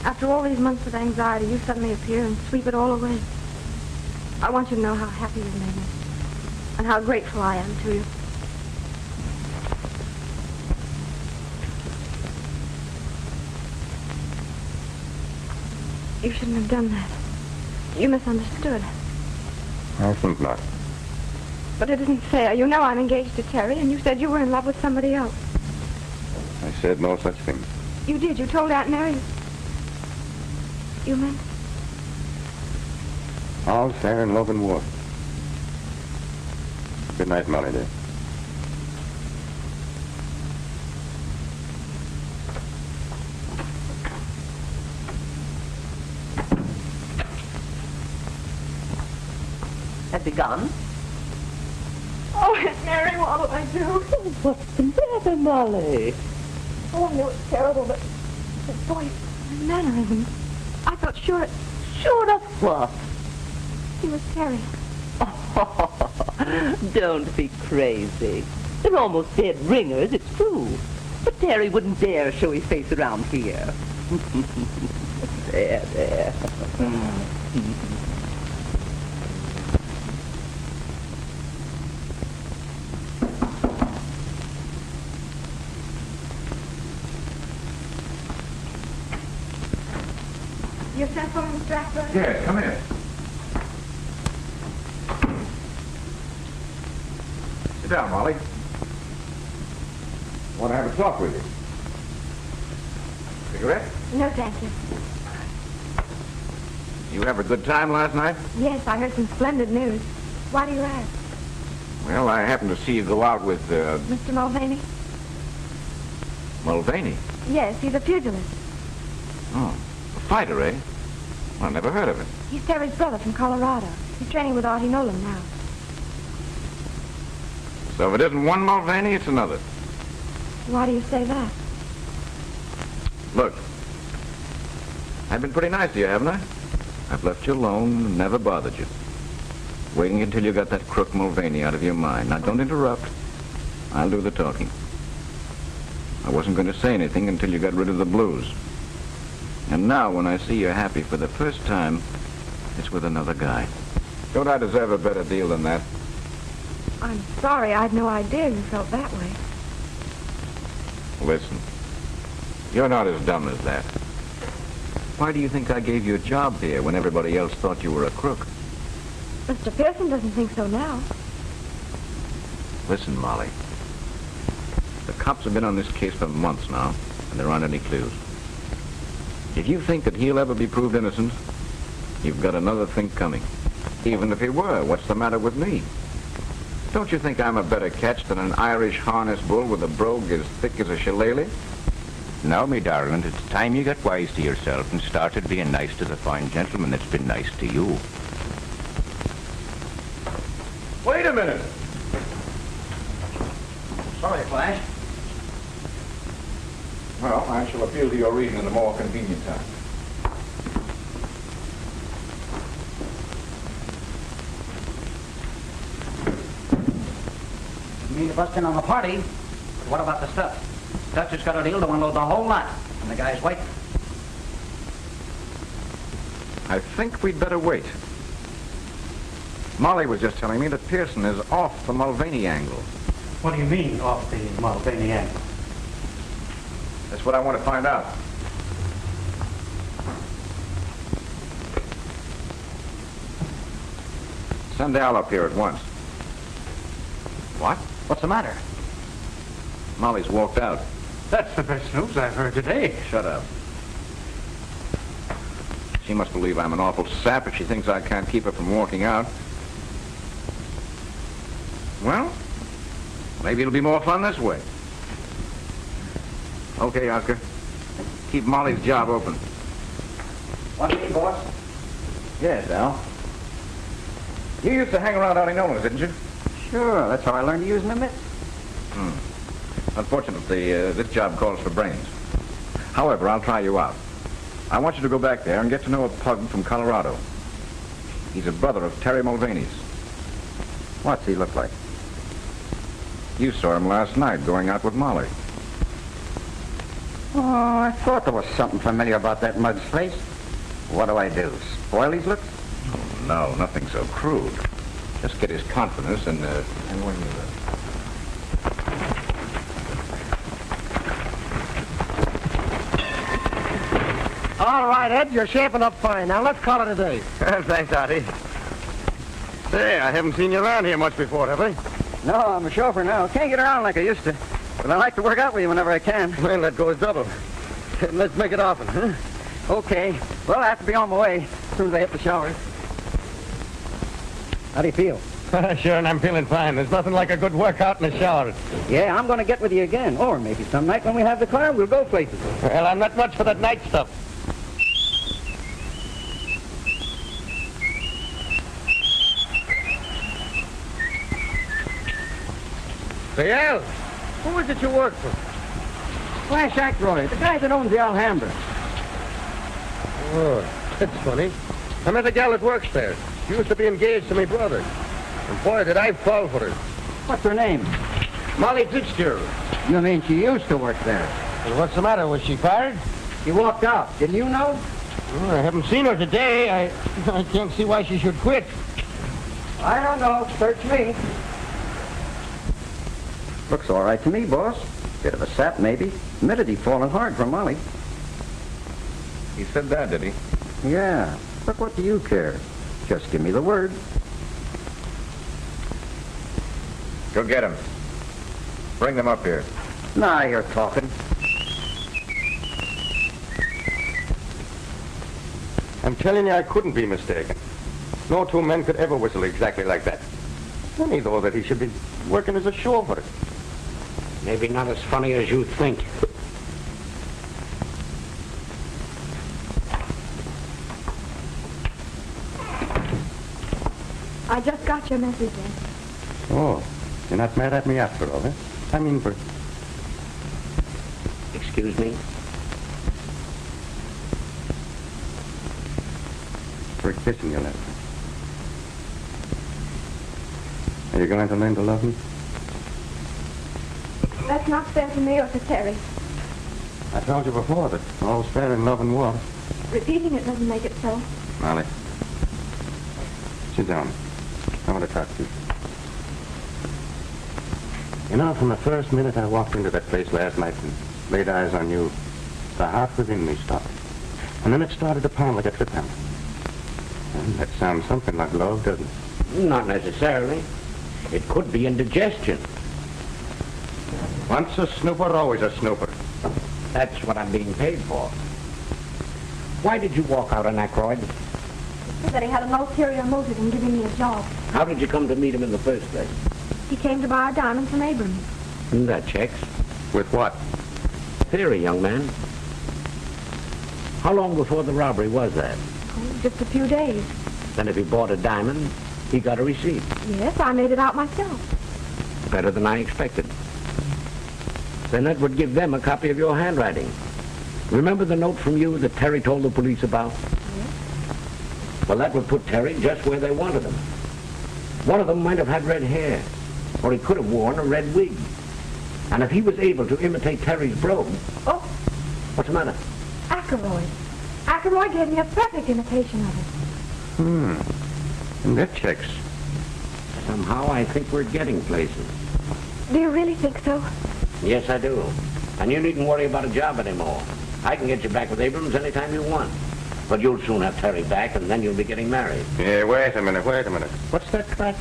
Speaker 4: After all these months of anxiety, you suddenly appear and sweep it all away. I want you to know how happy you've made me, and how grateful I am to you. You shouldn't have done that. You misunderstood.
Speaker 10: I think not.
Speaker 4: But it isn't fair. You know I'm engaged to Terry, and you said you were in love with somebody else.
Speaker 10: I said no such thing.
Speaker 4: You did. You told Aunt Mary. You meant?
Speaker 10: All's fair in love and war. Good night, Molly, dear.
Speaker 6: done.
Speaker 4: Oh, Aunt Mary, what'll I do?
Speaker 6: What's the matter, Molly?
Speaker 4: Oh, I know it's terrible, but his voice, his mannerisms. I felt sure
Speaker 6: Sure of what?
Speaker 4: he was Terry.
Speaker 6: Don't be crazy. They're almost dead ringers, it's true. But Terry wouldn't dare show his face around here. There.
Speaker 4: You sent for Mr. Ackroyd?
Speaker 9: Yes, come in. Sit down, Molly. Want to have a talk with you. Cigarette?
Speaker 4: No, thank you.
Speaker 9: You have a good time last night?
Speaker 4: Yes, I heard some splendid news. Why do you ask?
Speaker 9: Well, I happened to see you go out with,
Speaker 4: Mr. Mulvaney?
Speaker 9: Mulvaney.
Speaker 4: Yes, he's a pugilist.
Speaker 9: Oh, a fighter, eh? Well, I never heard of him.
Speaker 4: He's Terry's brother from Colorado. He's training with Artie Nolan now.
Speaker 9: So if it isn't one Mulvaney, it's another.
Speaker 4: Why do you say that?
Speaker 9: Look, I've been pretty nice to you, haven't I? I've left you alone and never bothered you. Waiting until you got that crook Mulvaney out of your mind. Now, don't interrupt. I'll do the talking. I wasn't going to say anything until you got rid of the blues. And now, when I see you're happy for the first time, it's with another guy. Don't I deserve a better deal than that?
Speaker 4: I'm sorry. I'd no idea you felt that way.
Speaker 9: Listen, you're not as dumb as that. Why do you think I gave you a job here when everybody else thought you were a crook?
Speaker 4: Mr. Pearson doesn't think so now.
Speaker 9: Listen, Molly. The cops have been on this case for months now, and there aren't any clues. If you think that he'll ever be proved innocent, you've got another thing coming. Even if he were, what's the matter with me? Don't you think I'm a better catch than an Irish harness bull with a brogue as thick as a shillelagh?
Speaker 12: Now, me darling, it's time you got wise to yourself and started being nice to the fine gentleman that's been nice to you.
Speaker 10: Wait a minute.
Speaker 3: Sorry, Flash.
Speaker 9: Well, I shall appeal to your reason at a more convenient time.
Speaker 3: You mean to bust in on the party? But what about the stuff? Dutch has got a deal to unload the whole lot, and the guy's waiting.
Speaker 9: I think we'd better wait. Molly was just telling me that Pearson is off the Mulvaney angle.
Speaker 3: What do you mean, off the Mulvaney angle?
Speaker 9: That's what I want to find out. Send Al up here at once.
Speaker 3: What? What's the matter?
Speaker 9: Molly's walked out.
Speaker 3: That's the best news I've heard today.
Speaker 9: Shut up. She must believe I'm an awful sap if she thinks I can't keep her from walking out. Well, maybe it'll be more fun this way. Okay, Oscar. Keep Molly's job open.
Speaker 3: What do you mean, boss?
Speaker 9: Yes, Al. You used to hang around Artie Nolan's, didn't you?
Speaker 3: Sure, that's how I learned to use my mitts.
Speaker 9: Unfortunately, this job calls for brains. However, I'll try you out. I want you to go back there and get to know a pug from Colorado. He's a brother of Terry Mulvaney's.
Speaker 12: What's he look like?
Speaker 9: You saw him last night going out with Molly.
Speaker 12: Oh, I thought there was something familiar about that mug's face. What do I do? Spoil his looks?
Speaker 9: Oh, no, nothing so crude. Just get his confidence and when you...
Speaker 2: All right, Ed, you're shaping up fine. Now, let's call it a day.
Speaker 10: Thanks, Artie. Say, I haven't seen you around here much before, have I?
Speaker 2: No, I'm a chauffeur now. Can't get around like I used to. But I like to work out with you whenever I can.
Speaker 10: Well, that goes double. Let's make it often, huh?
Speaker 2: Okay. Well, I have to be on my way as soon as I hit the showers. How do you feel?
Speaker 10: Sure, and I'm feeling fine. There's nothing like a good workout in the shower.
Speaker 2: Yeah, I'm going to get with you again. Or maybe some night when we have the car, we'll go places.
Speaker 10: Well, I'm not much for that night stuff.
Speaker 7: Say, Al, who is it you work for?
Speaker 3: Flash Ackroyd, the guy that owns the Alhambra.
Speaker 7: Oh, that's funny. I met a gal that works there. She used to be engaged to my brother. And boy, did I fall for her.
Speaker 3: What's her name?
Speaker 7: Molly Fitzgerald.
Speaker 3: You mean she used to work there?
Speaker 7: Well, what's the matter? Was she fired?
Speaker 3: She walked out. Didn't you know?
Speaker 7: Oh, I haven't seen her today. I can't see why she should quit.
Speaker 3: I don't know. Search me.
Speaker 12: Looks all right to me, boss. Bit of a sap, maybe. Humidity falling hard for Molly.
Speaker 9: He said that, did he?
Speaker 12: Yeah. But what do you care? Just give me the word.
Speaker 9: Go get him. Bring them up here.
Speaker 12: Now you're talking.
Speaker 7: I'm telling you, I couldn't be mistaken. No two men could ever whistle exactly like that. Funny, though, that he should be working as a chauffeur.
Speaker 3: Maybe not as funny as you think.
Speaker 4: I just got your message, Ed.
Speaker 7: Oh, you're not mad at me after all, eh? I mean, for...
Speaker 3: Excuse me?
Speaker 7: For kissing you last. Are you going to learn to love me?
Speaker 4: That's not fair to me or to Terry.
Speaker 7: I told you before that all's fair in love and war.
Speaker 4: Repeating it doesn't make it so.
Speaker 7: Molly, sit down. I want to talk to you. You know, from the first minute I walked into that place last night and laid eyes on you, the heart within me stopped. And then it started to pound like a trip hammer. And that sounds something like love, doesn't it?
Speaker 3: Not necessarily. It could be indigestion.
Speaker 7: Once a snooper, always a snooper.
Speaker 3: That's what I'm being paid for. Why did you walk out on Ackroyd?
Speaker 4: He said that he had an ulterior motive in giving me a job.
Speaker 3: How did you come to meet him in the first place?
Speaker 4: He came to buy a diamond from Abrams.
Speaker 3: That checks.
Speaker 7: With what?
Speaker 3: Theory, young man. How long before the robbery was that?
Speaker 4: Oh, just a few days.
Speaker 3: Then if he bought a diamond, he got a receipt.
Speaker 4: Yes, I made it out myself.
Speaker 3: Better than I expected. Then that would give them a copy of your handwriting. Remember the note from you that Terry told the police about?
Speaker 4: Yes.
Speaker 3: Well, that would put Terry just where they wanted him. One of them might have had red hair, or he could have worn a red wig. And if he was able to imitate Terry's brogue...
Speaker 4: Oh!
Speaker 3: What's the matter?
Speaker 4: Ackroyd. Ackroyd gave me a perfect imitation of it.
Speaker 7: And that checks.
Speaker 3: Somehow I think we're getting places.
Speaker 4: Do you really think so?
Speaker 3: Yes, I do. And you needn't worry about a job anymore. I can get you back with Abrams anytime you want. But you'll soon have Terry back, and then you'll be getting married.
Speaker 7: Yeah, wait a minute. What's that crack?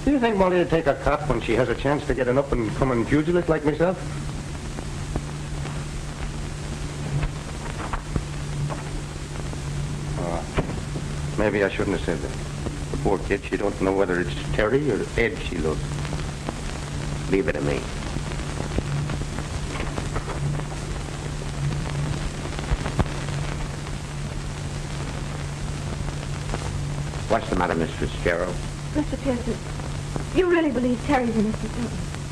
Speaker 7: Do you think Molly would take a cop when she has a chance to get an up-and-coming pugilist like myself? Oh, maybe I shouldn't have said that. The poor kid, she don't know whether it's Terry or Ed she loves.
Speaker 3: Leave it to me. What's the matter, Miss Fitzgerald?
Speaker 4: Mr. Pearson, you really believe Terry's innocent, don't you?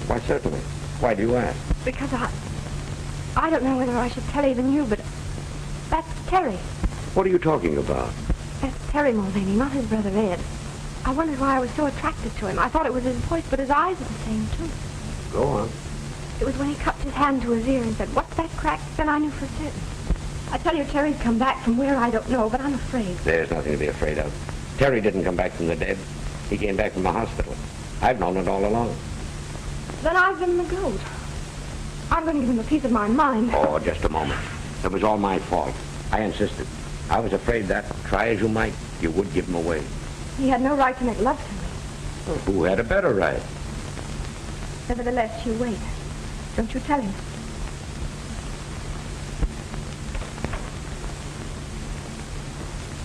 Speaker 3: Why, certainly. Why do you ask?
Speaker 4: Because I don't know whether I should tell even you, but that's Terry.
Speaker 3: What are you talking about?
Speaker 4: That's Terry Mulvaney, not his brother Ed. I wondered why I was so attracted to him. I thought it was his voice, but his eyes are the same, too.
Speaker 3: Go on.
Speaker 4: It was when he cupped his hand to his ear and said, "What's that crack?" Then I knew for certain. I tell you, Terry's come back from where I don't know, but I'm afraid.
Speaker 3: There's nothing to be afraid of. Terry didn't come back from the dead. He came back from the hospital. I've known it all along.
Speaker 4: Then I've been the goat. I'm going to give him a piece of my mind.
Speaker 3: Oh, just a moment. It was all my fault. I insisted. I was afraid that, try as you might, you would give him away.
Speaker 4: He had no right to make love to me.
Speaker 3: Well, who had a better right?
Speaker 4: Nevertheless, you wait. Don't you tell him.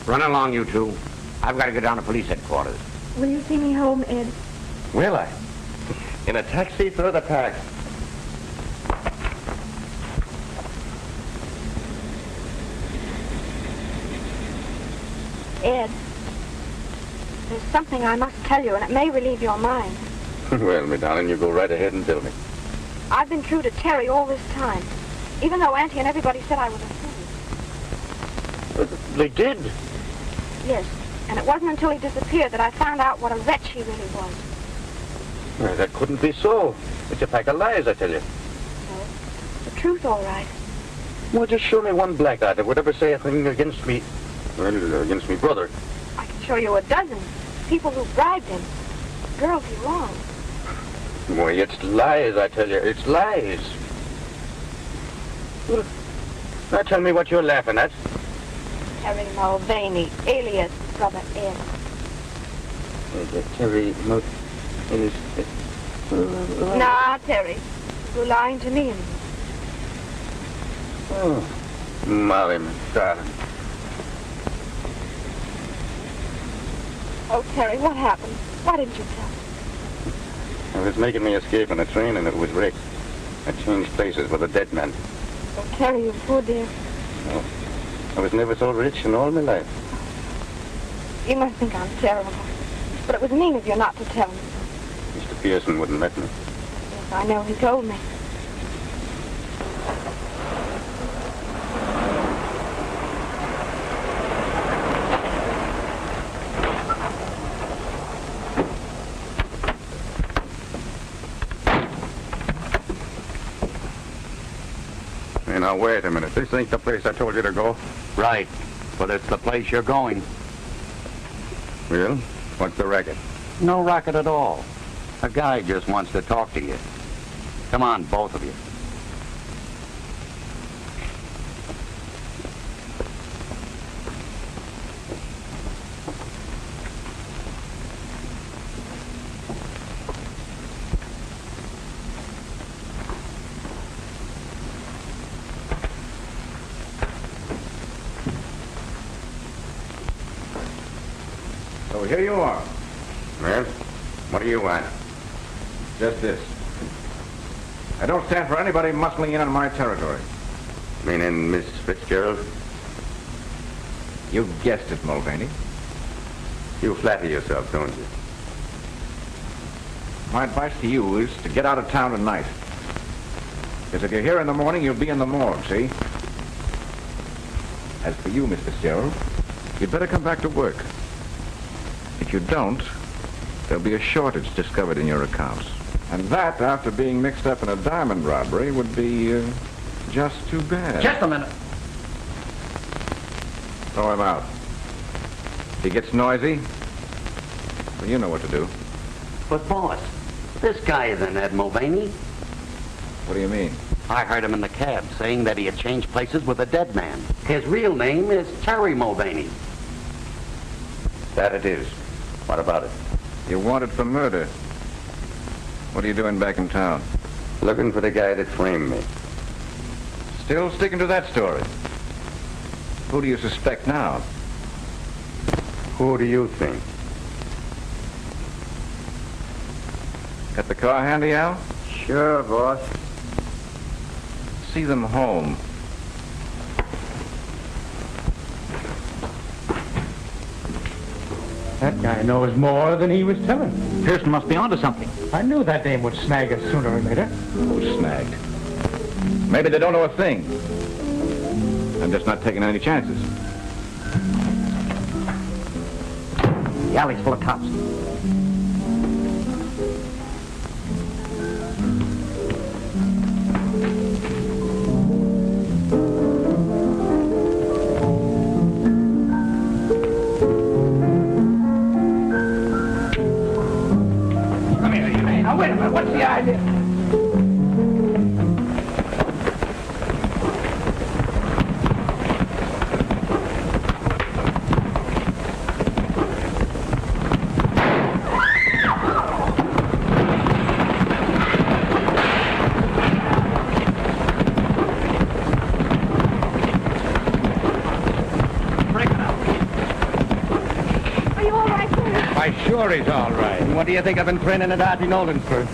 Speaker 3: Run along, you two. I've got to go down to police headquarters.
Speaker 4: Will you see me home, Ed?
Speaker 7: Will I? In a taxi through the park.
Speaker 4: Ed, there's something I must tell you, and it may relieve your mind.
Speaker 10: Well, me darling, you go right ahead and tell me.
Speaker 4: I've been true to Terry all this time, even though Auntie and everybody said I was a fool.
Speaker 10: They did.
Speaker 4: Yes, and it wasn't until he disappeared that I found out what a wretch he really was.
Speaker 10: Well, that couldn't be so. It's a pack of lies, I tell you.
Speaker 4: No, the truth, all right.
Speaker 10: Well, just show me one black eye that would ever say a thing against me. Well, against me brother.
Speaker 4: I can show you a dozen. People who bribed him. Girls he wronged.
Speaker 10: Boy, it's lies, I tell you. It's lies. Well, now tell me what you're laughing at.
Speaker 4: Terry Mulvaney, alias Brother Ed.
Speaker 10: Terry
Speaker 4: Nah, Terry. You're lying to me.
Speaker 10: Oh, Molly, my darling.
Speaker 4: Oh, Terry, what happened? Why didn't you tell me?
Speaker 10: I was making me escape on a train and it was wrecked. I changed places with a dead man.
Speaker 4: Oh, Terry, you poor dear.
Speaker 10: Oh, I was never so rich in all my life.
Speaker 4: You must think I'm terrible. But it was mean of you not to tell me.
Speaker 10: Mr. Pearson wouldn't let me.
Speaker 4: Yes, I know. He told me.
Speaker 10: Hey, now, wait a minute. This ain't the place I told you to go.
Speaker 5: Right, but it's the place you're going.
Speaker 10: Well, what's the racket?
Speaker 5: No racket at all. A guy just wants to talk to you. Come on, both of you.
Speaker 9: So here you are.
Speaker 10: Well, what do you want?
Speaker 9: Just this. I don't stand for anybody muscling in on my territory.
Speaker 10: Meaning Miss Fitzgerald?
Speaker 9: You guessed it, Mulvaney.
Speaker 10: You flatter yourself, don't you?
Speaker 9: My advice to you is to get out of town tonight. Because if you're here in the morning, you'll be in the morgue, see? As for you, Miss Fitzgerald, you'd better come back to work. If you don't, there'll be a shortage discovered in your accounts. And that, after being mixed up in a diamond robbery, would be just too bad.
Speaker 3: Just a minute.
Speaker 9: Throw him out. If he gets noisy, well, you know what to do.
Speaker 5: But, boss, this guy isn't Ed Mulvaney.
Speaker 9: What do you mean?
Speaker 5: I heard him in the cab saying that he had changed places with a dead man. His real name is Terry Mulvaney.
Speaker 10: That it is. What about it?
Speaker 9: You're wanted for murder. What are you doing back in town?
Speaker 10: Looking for the guy that framed me.
Speaker 9: Still sticking to that story. Who do you suspect now?
Speaker 10: Who do you think?
Speaker 9: Got the car handy, Al?
Speaker 10: Sure, boss.
Speaker 9: See them home.
Speaker 3: That guy knows more than he was telling. Pearson must be onto something. I knew that dame would snag us sooner or later.
Speaker 9: Who's snagged? Maybe they don't know a thing. I'm just not taking any chances.
Speaker 3: The alley's full of cops. What's the idea?
Speaker 4: Are you all right, Terry?
Speaker 8: Why, sure he's all right. What do you think I've been training at Artie Nolan's for?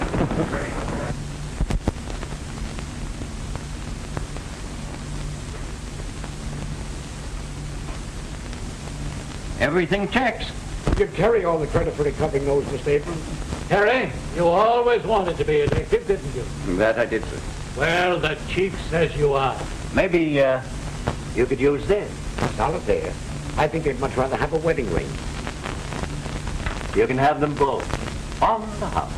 Speaker 5: Everything checks.
Speaker 3: Give Terry all the credit for recovering those, Mr. Abrams. Harry, you always wanted to be a detective, didn't you?
Speaker 5: That I did, sir.
Speaker 3: Well, the chief says you are.
Speaker 14: Maybe you could use this. Solitaire. I think you'd much rather have a wedding ring. You can have them both on the house.